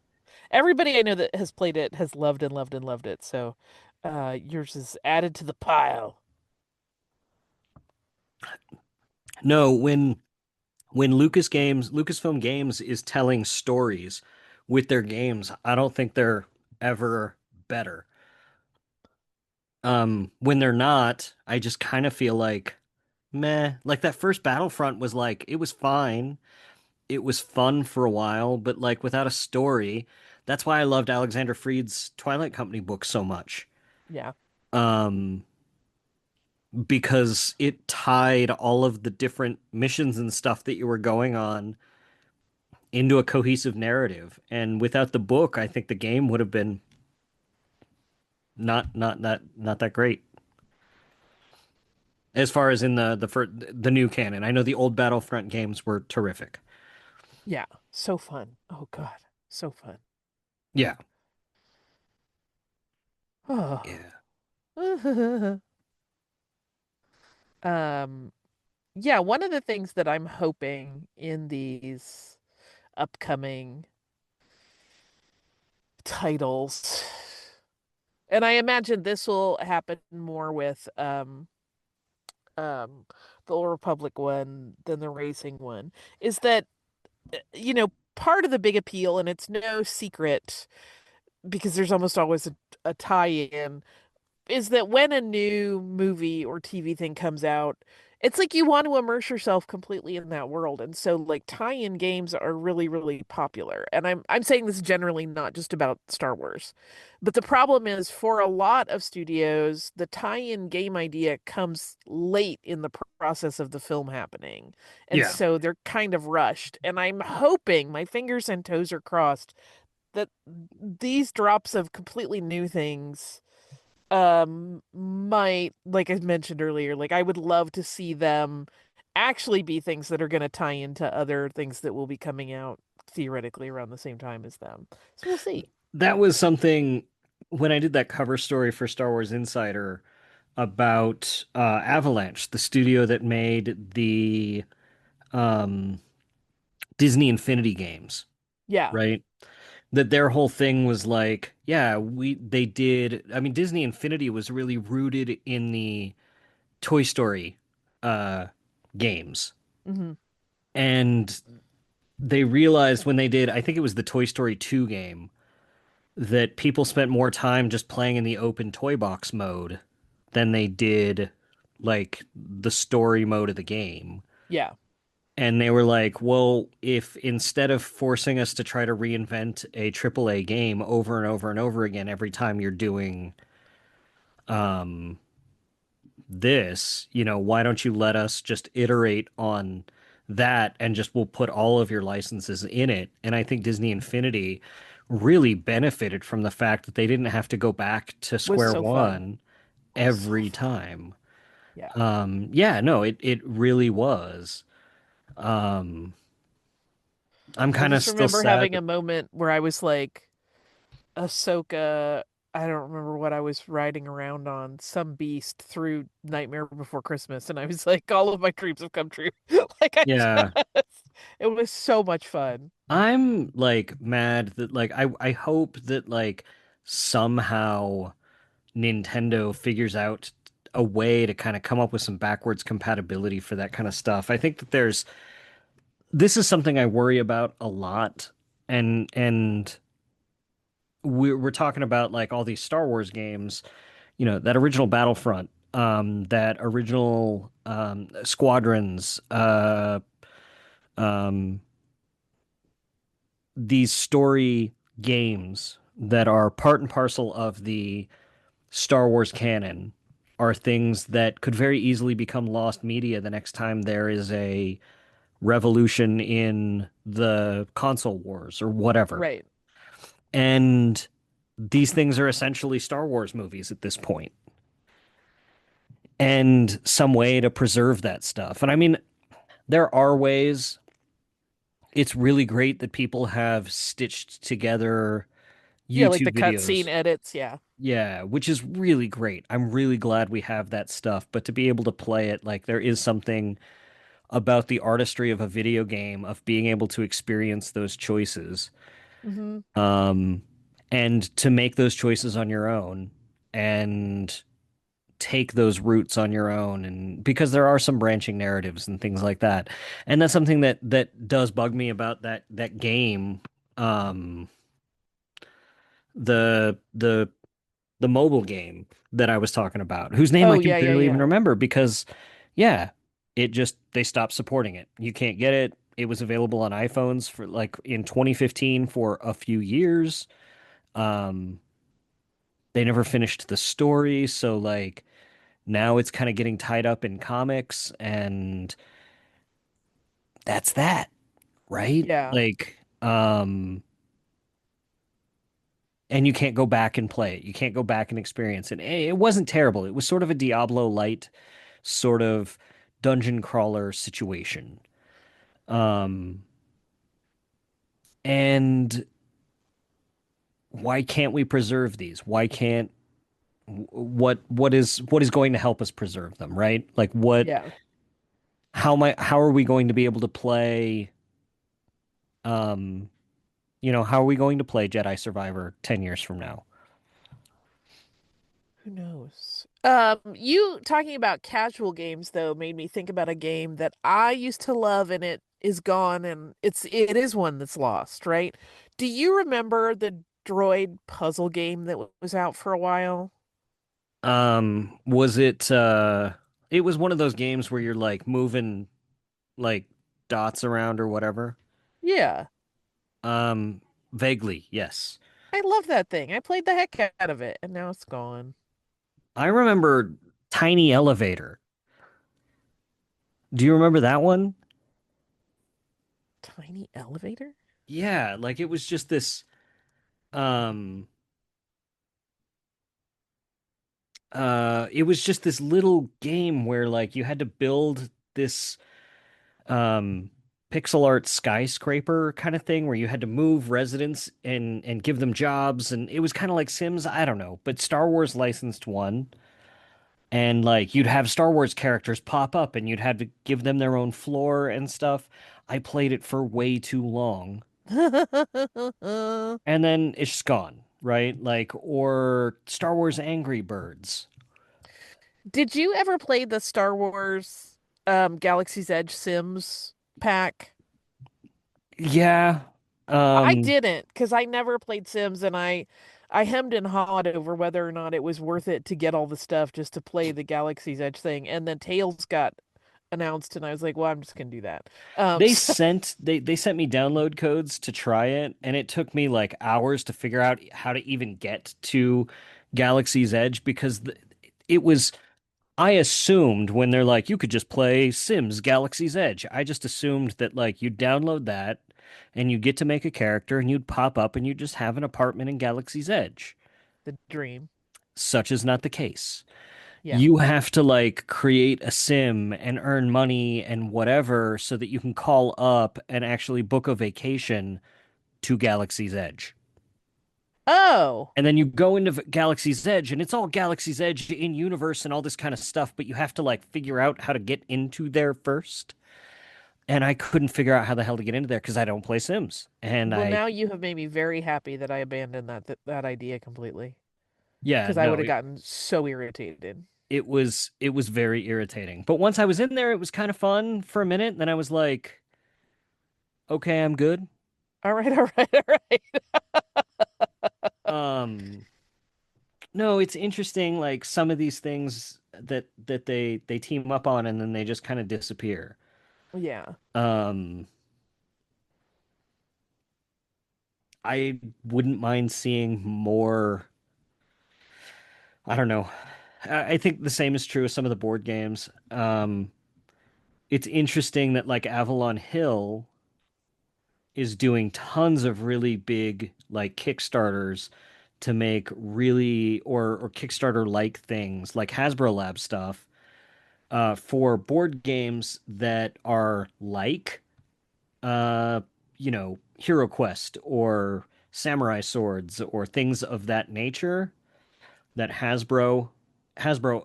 Speaker 3: Everybody I know that has played it has loved and loved and loved it. So, yours is added to the pile.
Speaker 2: No, when Lucasfilm Games is telling stories with their games, I don't think they're ever better. When they're not, I just kind of feel like meh. Like that first Battlefront was like it was fine. It was fun for a while, but like without a story. That's why I loved Alexander Freed's Twilight Company book so much.
Speaker 3: Yeah.
Speaker 2: Um, because it tied all of the different missions and stuff that you were going on into a cohesive narrative. And without the book, I think the game would have been not that great. as far as in the new canon. I know the old Battlefront games were terrific.
Speaker 3: Yeah, so fun. Oh God, so fun.
Speaker 2: Yeah.
Speaker 3: Oh.
Speaker 2: Yeah.
Speaker 3: Um, yeah, one of the things that I'm hoping in these upcoming titles, and I imagine this will happen more with um the Old Republic one than the racing one, is that part of the big appeal, and it's no secret because there's almost always a tie-in, is that when a new movie or TV thing comes out, it's like you want to immerse yourself completely in that world. And so like tie-in games are really, really popular. And I'm saying this generally not just about Star Wars. But the problem is for a lot of studios, the tie-in game idea comes late in the process of the film happening. And
Speaker 2: Yeah.
Speaker 3: so they're kind of rushed. And I'm hoping, my fingers and toes are crossed, that these drops of completely new things might, like I mentioned earlier, like I would love to see them actually be things that are going to tie into other things that will be coming out theoretically around the same time as them. So we'll see.
Speaker 2: That was something when I did that cover story for Star Wars Insider about Avalanche, the studio that made the um, Disney Infinity games,
Speaker 3: Yeah.
Speaker 2: right? That their whole thing was like, yeah, they did. I mean, Disney Infinity was really rooted in the Toy Story uh, games,
Speaker 3: Hmm.
Speaker 2: and they realized when they did, I think it was the Toy Story 2 game, that people spent more time just playing in the open toy box mode than they did like the story mode of the game.
Speaker 3: Yeah.
Speaker 2: And they were like, well, if instead of forcing us to try to reinvent a AAA game over and over and over again every time you're doing um this, why don't you let us just iterate on that and just we'll put all of your licenses in it. And I think Disney Infinity really benefited from the fact that they didn't have to go back to
Speaker 3: Was
Speaker 2: square
Speaker 3: so fun.
Speaker 2: one
Speaker 3: Was so
Speaker 2: every
Speaker 3: fun.
Speaker 2: time.
Speaker 3: Yeah.
Speaker 2: Yeah, no, it really was. Um, I'm
Speaker 3: I
Speaker 2: kind of
Speaker 3: just
Speaker 2: still
Speaker 3: remember
Speaker 2: sad
Speaker 3: having
Speaker 2: that,
Speaker 3: a moment where I was like, Ahsoka, I don't remember what I was riding around on, some beast through Nightmare Before Christmas, and I was like, all of my dreams have come true. Like
Speaker 2: yeah,
Speaker 3: it was so much fun.
Speaker 2: I'm like mad that like I hope that like somehow Nintendo figures out a way to kind of come up with some backwards compatibility for that kind of stuff. I think that this is something I worry about a lot, and we're talking about like all these Star Wars games, that original Battlefront, that original Squadrons, um, these story games that are part and parcel of the Star Wars canon are things that could very easily become lost media the next time there is a revolution in the console wars or whatever.
Speaker 3: Right.
Speaker 2: And these things are essentially Star Wars movies at this point. And some way to preserve that stuff. And I mean, there are ways. It's really great that people have stitched together
Speaker 3: Yeah, like the
Speaker 2: YouTube
Speaker 3: cutscene
Speaker 2: videos.
Speaker 3: edits. Yeah.
Speaker 2: Yeah, which is really great. I'm really glad we have that stuff. But to be able to play it, like, there is something about the artistry of a video game, of being able to experience those choices,
Speaker 3: Hmm.
Speaker 2: um, and to make those choices on your own and take those routes on your own. And because there are some branching narratives and things like that. And that's something that does bug me about that game. Um, the mobile game that I was talking about, whose name I
Speaker 3: Oh,
Speaker 2: can
Speaker 3: yeah, yeah,
Speaker 2: barely even
Speaker 3: yeah.
Speaker 2: remember because, yeah, they stopped supporting it. You can't get it. It was available on iPhones for like in 2015 for a few years. Um, they never finished the story, so like now it's kind of getting tied up in comics, and that's that, right?
Speaker 3: Yeah.
Speaker 2: Like, and you can't go back and play it. You can't go back and experience it. It wasn't terrible. It was sort of a Diablo light sort of dungeon crawler situation. Um, and why can't we preserve these? Why can't what is going to help us preserve them, right? Like what
Speaker 3: Yeah.
Speaker 2: how are we going to be able to play um how are we going to play Jedi Survivor 10 years from now?
Speaker 3: Who knows? You talking about casual games though made me think about a game that I used to love and it is gone and it is one that's lost, right? Do you remember the droid puzzle game that was out for a while?
Speaker 2: Was it it was one of those games where you're like moving like dots around or whatever.
Speaker 3: Yeah.
Speaker 2: Um, Vaguely, yes.
Speaker 3: I love that thing. I played the heck out of it and now it's gone.
Speaker 2: I remember Tiny Elevator. Do you remember that one?
Speaker 3: Tiny elevator?
Speaker 2: Yeah, like it was just this um it was just this little game where like you had to build this um pixel art skyscraper kind of thing where you had to move residents and give them jobs, and it was kind of like Sims, I don't know, but Star Wars licensed one, and like you'd have Star Wars characters pop up and you'd have to give them their own floor and stuff. I played it for way too long and then it's just gone, right? Like, or Star Wars Angry Birds.
Speaker 3: Did you ever play the Star Wars Galaxy's Edge Sims pack?
Speaker 2: Yeah.
Speaker 3: I
Speaker 2: Um,
Speaker 3: didn't because I never played Sims and I hemmed and hawed over whether or not it was worth it to get all the stuff just to play the Galaxy's Edge thing. And then Tails got announced and I was like, well, I'm just gonna do that. So
Speaker 2: they sent me download codes to try it, and it took me like hours to figure out how to even get to Galaxy's Edge because it was I assumed when they're like you could just play Sims Galaxy's Edge. I just assumed that like you'd download that and you get to make a character and you'd pop up and you'd just have an apartment in Galaxy's Edge.
Speaker 3: the dream.
Speaker 2: Such is not the case.
Speaker 3: Yeah.
Speaker 2: You have to like create a sim and earn money and whatever so that you can call up and actually book a vacation to Galaxy's Edge.
Speaker 3: Oh,
Speaker 2: And then you go into Galaxy's Edge and it's all Galaxy's Edge in universe and all this kind of stuff, but you have to like figure out how to get into there first. And I couldn't figure out how the hell to get into there because I don't play Sims. And
Speaker 3: well,
Speaker 2: I,
Speaker 3: now you have made me very happy that I abandoned that idea completely
Speaker 2: yeah,
Speaker 3: because I would
Speaker 2: no,
Speaker 3: have gotten so irritated.
Speaker 2: it was very irritating. But once I was in there, it was kind of fun for a minute. Then I was like, okay, I'm good.
Speaker 3: All right, all right, all right.
Speaker 2: Um, no, it's interesting. Like some of these things that they team up on and then they just kind of disappear.
Speaker 3: Yeah.
Speaker 2: Um, I wouldn't mind seeing more. I don't know. I think the same is true of some of the board games. It's interesting that like Avalon Hill is doing tons of really big like Kickstarters to make really or Kickstarter like things like Hasbro Lab stuff for board games that are like uh Hero Quest or Samurai Swords or things of that nature that Hasbro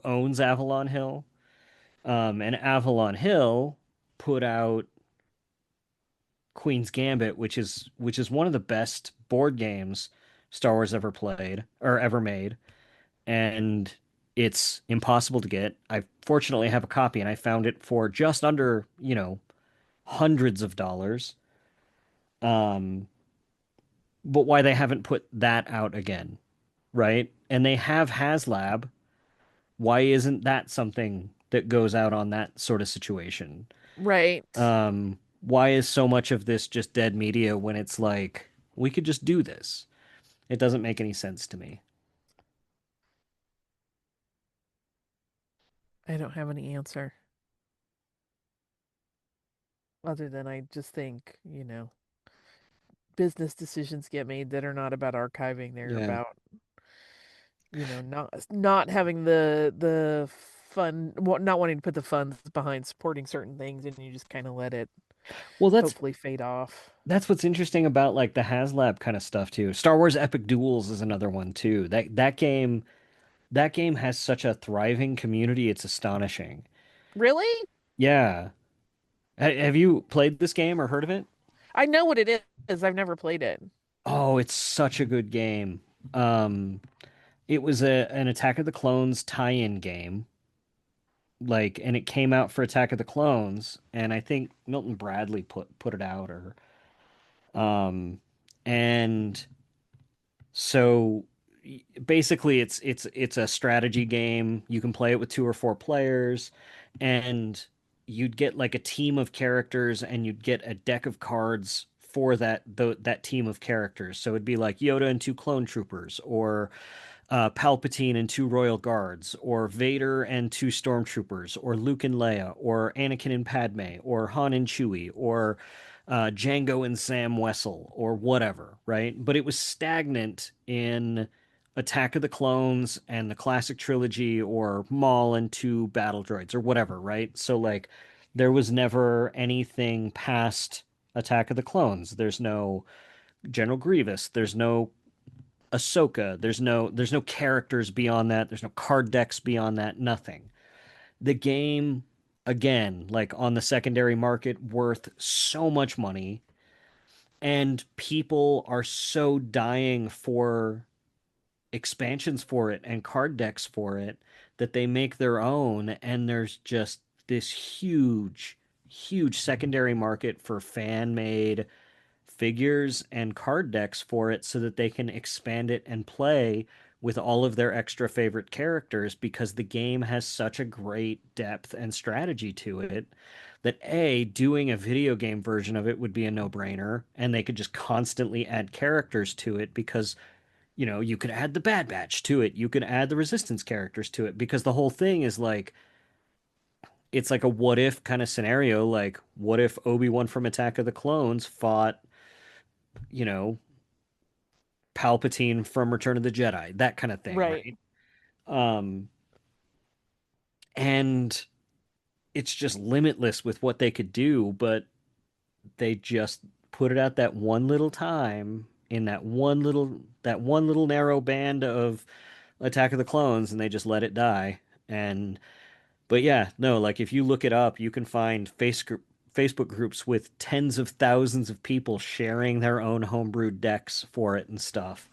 Speaker 2: owns Avalon Hill. And Avalon Hill put out Queen's Gambit, which is one of the best board games Star Wars ever played or ever made, and it's impossible to get. I fortunately have a copy, and I found it for just under, hundreds of dollars. Um, but why they haven't put that out again, right? And they have HasLab. Why isn't that something that goes out on that sort of situation?
Speaker 3: Right.
Speaker 2: Why is so much of this just dead media when it's like we could just do this? It doesn't make any sense to me.
Speaker 3: I don't have any answer other than I just think, business decisions get made that are not about archiving. They're
Speaker 2: Yeah.
Speaker 3: about, not having the fun, not wanting to put the funds behind supporting certain things, and you just kind of let it
Speaker 2: Well,
Speaker 3: hopefully fade off.
Speaker 2: that's what's interesting about like the HasLab kind of stuff too. Star Wars Epic Duels is another one too. That game has such a thriving community, it's astonishing.
Speaker 3: Really?
Speaker 2: Yeah. Have you played this game or heard of it?
Speaker 3: I know what it is. I've never played it.
Speaker 2: Oh, it's such a good game. Um, it was an Attack of the Clones tie-in game. Like, and it came out for Attack of the Clones, and I think Milton Bradley put it out or um and so basically it's a strategy game. You can play it with two or four players, and you'd get like a team of characters, and you'd get a deck of cards for that team of characters. So it'd be like Yoda and two clone troopers, or Palpatine and two Royal Guards, or Vader and two Stormtroopers, or Luke and Leia, or Anakin and Padme, or Han and Chewie, or Django and Sam Wessel, or whatever, right? But it was stagnant in Attack of the Clones and the classic trilogy, or Maul and two battle droids, or whatever, right? So, like, there was never anything past Attack of the Clones. There's no General Grievous. There's no Ahsoka. There's no characters beyond that. There's no card decks beyond that. Nothing. The game, again, like on the secondary market, worth so much money, and people are so dying for expansions for it and card decks for it that they make their own, and there's just this huge, huge secondary market for fan made figures and card decks for it so that they can expand it and play with all of their extra favorite characters, because the game has such a great depth and strategy to it that doing a video game version of it would be a no-brainer, and they could just constantly add characters to it, because you could add the Bad Batch to it, you could add the Resistance characters to it, because the whole thing is like it's like a what if kind of scenario. Like, what if Obi-Wan from Attack of the Clones fought you know Palpatine from Return of the Jedi, that kind of thing,
Speaker 3: Right.
Speaker 2: right? Um, and it's just limitless with what they could do, but they just put it at that one little time in that one little narrow band of Attack of the Clones, and they just let it die. And but yeah, no, like if you look it up, you can find Facebook groups with tens of thousands of people sharing their own homebrewed decks for it and stuff.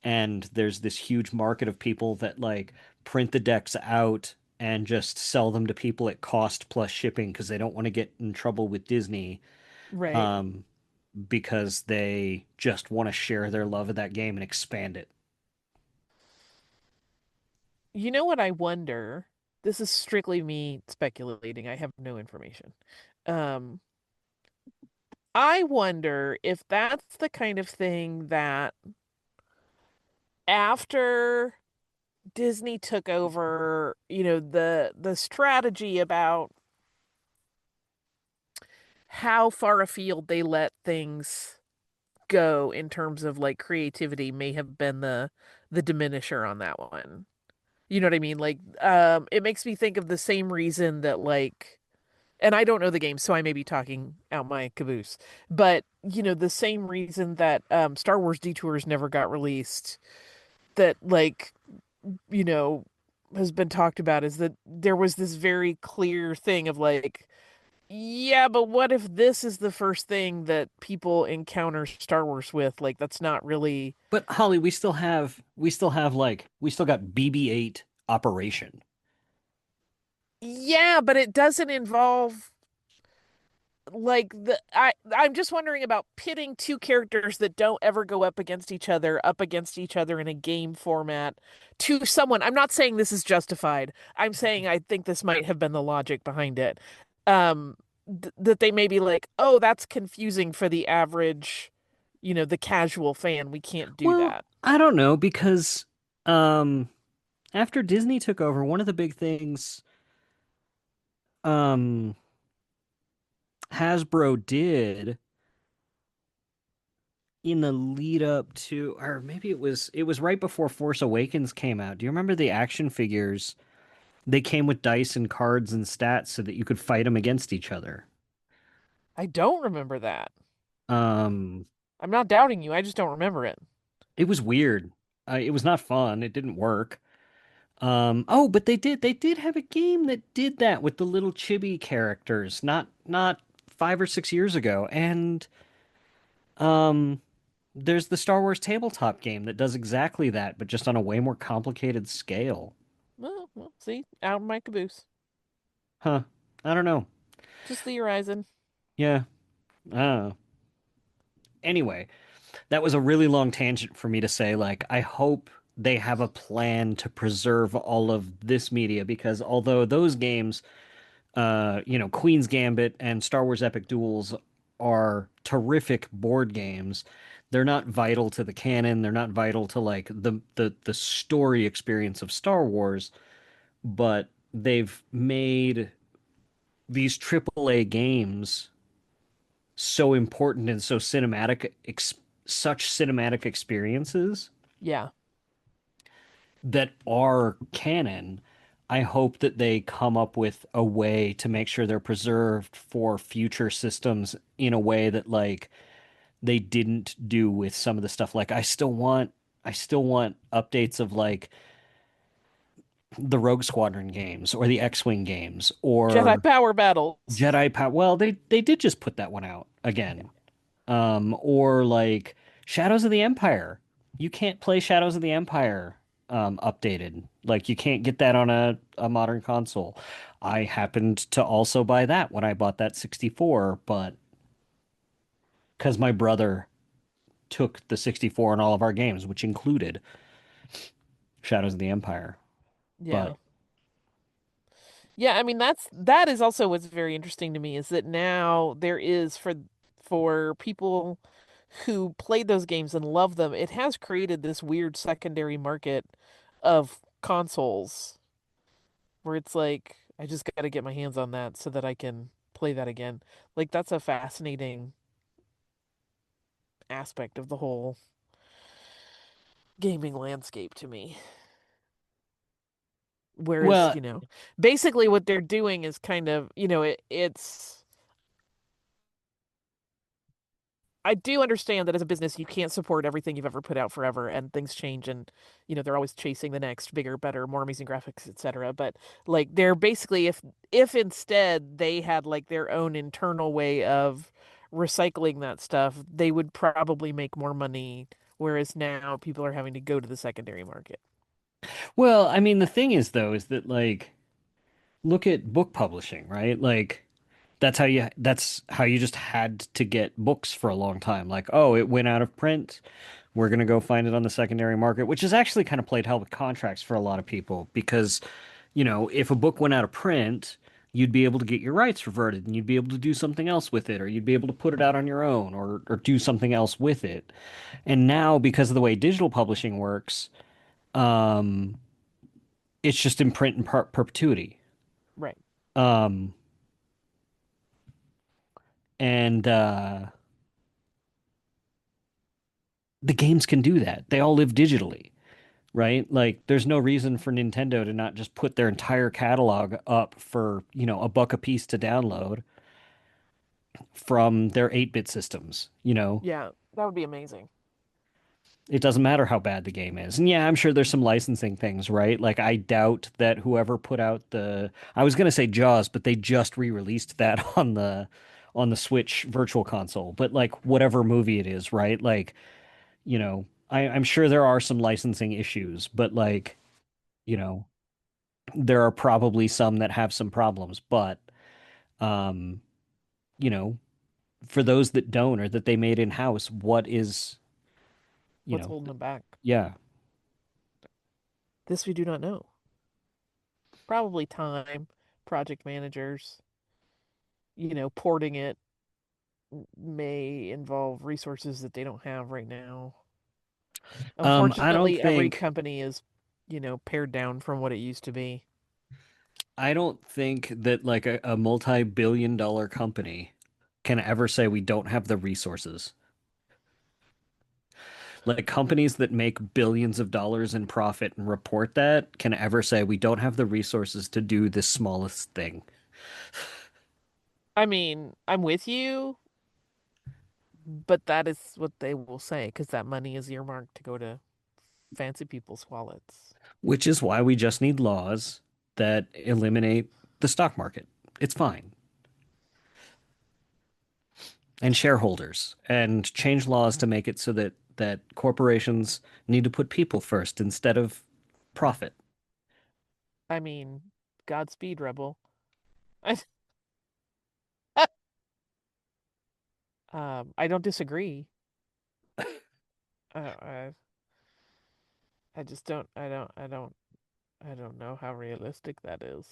Speaker 2: And there's this huge market of people that like print the decks out and just sell them to people at cost plus shipping, because they don't want to get in trouble with Disney,
Speaker 3: Right.
Speaker 2: um, because they just want to share their love of that game and expand it.
Speaker 3: You know what I wonder? This is strictly me speculating. I have no information. Um, I wonder if that's the kind of thing that after Disney took over, the strategy about how far afield they let things go in terms of like creativity may have been the diminisher on that one. You know what I mean? Like, it makes me think of the same reason that like, and I don't know the game, so I may be talking out my caboose, but the same reason that Star Wars Detours never got released, that like, you know, has been talked about, is that there was this very clear thing of like, yeah, but what if this is the first thing that people encounter Star Wars with? Like, that's not really.
Speaker 2: But Holly, we still got BB-8 Operation.
Speaker 3: Yeah, but it doesn't involve like I'm just wondering about pitting two characters that don't ever go up against each other in a game format to someone. I'm not saying this is justified. I'm saying I think this might have been the logic behind it. That they may be like, "Oh, that's confusing for the average, the casual fan. We can't do
Speaker 2: Well,
Speaker 3: that."
Speaker 2: I don't know, because um after Disney took over, one of the big things um Hasbro did in the lead up to, or maybe it was right before Force Awakens came out. Do you remember the action figures They came with dice and cards and stats so that you could fight them against each other.
Speaker 3: I don't remember that.
Speaker 2: Um,
Speaker 3: I'm not doubting you. I just don't remember it.
Speaker 2: it was weird. It was not fun. It didn't work. Oh, but they did have a game that did that with the little chibi characters, not 5 or 6 years ago. And um, there's the Star Wars tabletop game that does exactly that, but just on a way more complicated scale.
Speaker 3: Well, see, out of my caboose.
Speaker 2: Huh. I don't know.
Speaker 3: Just theorizing.
Speaker 2: Yeah. Uh. Anyway, that was a really long tangent for me to say, like, I hope they have a plan to preserve all of this media because although those games, Queen's Gambit and Star Wars Epic Duels are terrific board games, they're not vital to the canon. They're not vital to like the story experience of Star Wars, but they've made these AAA games so important and so such cinematic experiences
Speaker 3: Yeah.
Speaker 2: that are canon. I hope that they come up with a way to make sure they're preserved for future systems in a way that like they didn't do with some of the stuff. Like I still want updates of like the Rogue Squadron games or the X-Wing games
Speaker 3: Jedi
Speaker 2: or
Speaker 3: power battles.
Speaker 2: Jedi Power. Well, they did just put that one out
Speaker 3: Yeah.
Speaker 2: again. Or like Shadows of the Empire. You can't play Shadows of the Empire updated. Like you can't get that on a modern console. I happened to also buy that when I bought that 64, but because my brother took the 64 in all of our games, which included Shadows of the Empire. But
Speaker 3: Yeah. Yeah, I mean that is also what's very interesting to me is that now there is for people who played those games and love them, it has created this weird secondary market of consoles where it's like I just got to get my hands on that so that I can play that again. Like that's a fascinating aspect of the whole gaming landscape to me. Whereas,
Speaker 2: well,
Speaker 3: basically what they're doing is kind of, it's I do understand that as a business, you can't support everything you've ever put out forever, and things change, and they're always chasing the next bigger, better, more amazing graphics, etc. But like, they're basically if instead they had like their own internal way of recycling that stuff, they would probably make more money. Whereas now people are having to go to the secondary market.
Speaker 2: I mean, the thing is though, is that like look at book publishing, right? Like that's how you just had to get books for a long time. Like, oh, it went out of print. We're gonna go find it on the secondary market, which has actually kind of played hell with contracts for a lot of people because, if a book went out of print, you'd be able to get your rights reverted and you'd be able to do something else with it, or you'd be able to put it out on your own or do something else with it. And now, because of the way digital publishing works, um, it's just in print in perpetuity.
Speaker 3: Right.
Speaker 2: Um, and the games can do that. They all live digitally, right? Like there's no reason for Nintendo to not just put their entire catalog up for, a buck a piece to download from their 8-bit systems,
Speaker 3: Yeah, that would be amazing.
Speaker 2: It doesn't matter how bad the game is. And yeah, I'm sure there's some licensing things, right? Like I doubt that whoever put out I was gonna say Jaws, but they just re-released that on the Switch Virtual Console. But like whatever movie it is, right? Like, I'm sure there are some licensing issues, but like, you know, there are probably some that have some problems. But um, you know, for those that don't or that they made in-house, what is, you
Speaker 3: What's
Speaker 2: know,
Speaker 3: holding them back?
Speaker 2: yeah.
Speaker 3: This we do not know. Probably time, project managers, porting it may involve resources that they don't have right now.
Speaker 2: I don't
Speaker 3: Unfortunately, every
Speaker 2: think
Speaker 3: company is, pared down from what it used to be.
Speaker 2: I don't think that like a multi-billion dollar company can ever say we don't have the resources. Like companies that make billions of dollars in profit and report that can ever say we don't have the resources to do this smallest thing.
Speaker 3: I mean, I'm with you, but that is what they will say because that money is earmarked to go to fancy people's wallets.
Speaker 2: Which is why we just need laws that eliminate the stock market. It's fine. And shareholders and change laws to make it so that corporations need to put people first instead of profit.
Speaker 3: I mean, Godspeed, Rebel. I, I don't disagree. I I just don't. I don't know how realistic that is.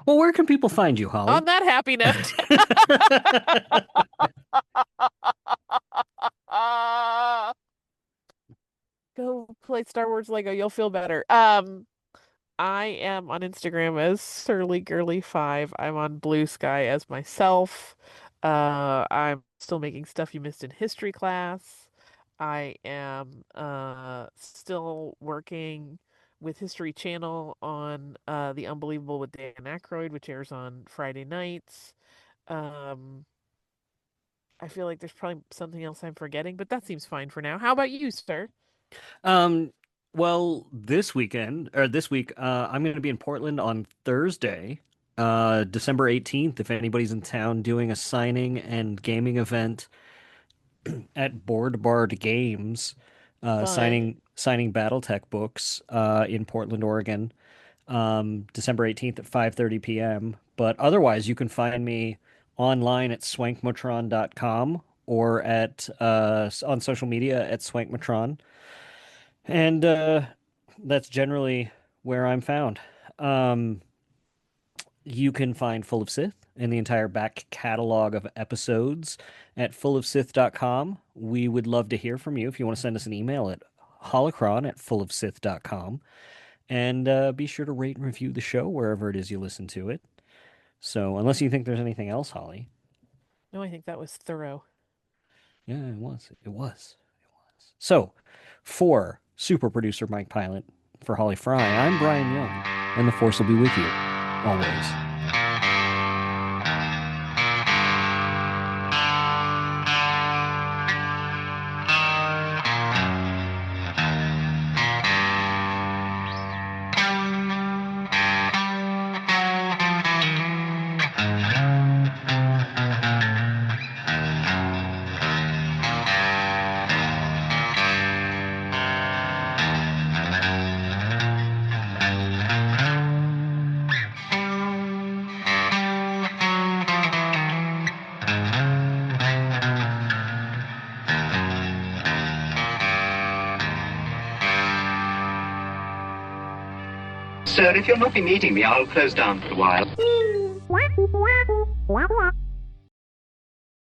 Speaker 2: Well, where can people find you,
Speaker 3: On
Speaker 2: Holly?
Speaker 3: that happy note, go play Star Wars Lego. You'll feel better. I am on Instagram as Surly Girly 5. I'm on Blue Sky as myself. I'm still making stuff you missed in history class. I am still working with History Channel on The Unbelievable with Dan Aykroyd, which airs on Friday nights. Um, I feel like there's probably something else I'm forgetting, but that seems fine for now. How about you, sir?
Speaker 2: Um, well, this weekend or this week, I'm going to be in Portland on Thursday, December 18th. If anybody's in town, doing a signing and gaming event at Board Bard Games,
Speaker 3: Fun.
Speaker 2: signing BattleTech books, in Portland, Oregon, December 18th at 5:30 p.m. But otherwise, you can find me online at swankmatron.com or at on social media at swankmatron. And that's generally where I'm found. Um, you can find Full of Sith and the entire back catalog of episodes at fullofsith.com. We would love to hear from you if you want to send us an email at holocron@fullofsith.com. And be sure to rate and review the show wherever it is you listen to it. So, unless you think there's anything else, Holly.
Speaker 3: No, I think that was thorough.
Speaker 2: Yeah, it was. It was. So, for super producer Mike Pilot, for Holly Fry, I'm Brian Young, and the Force will be with you always.
Speaker 4: Sir, if you'll not be meeting me, I'll close down for a while.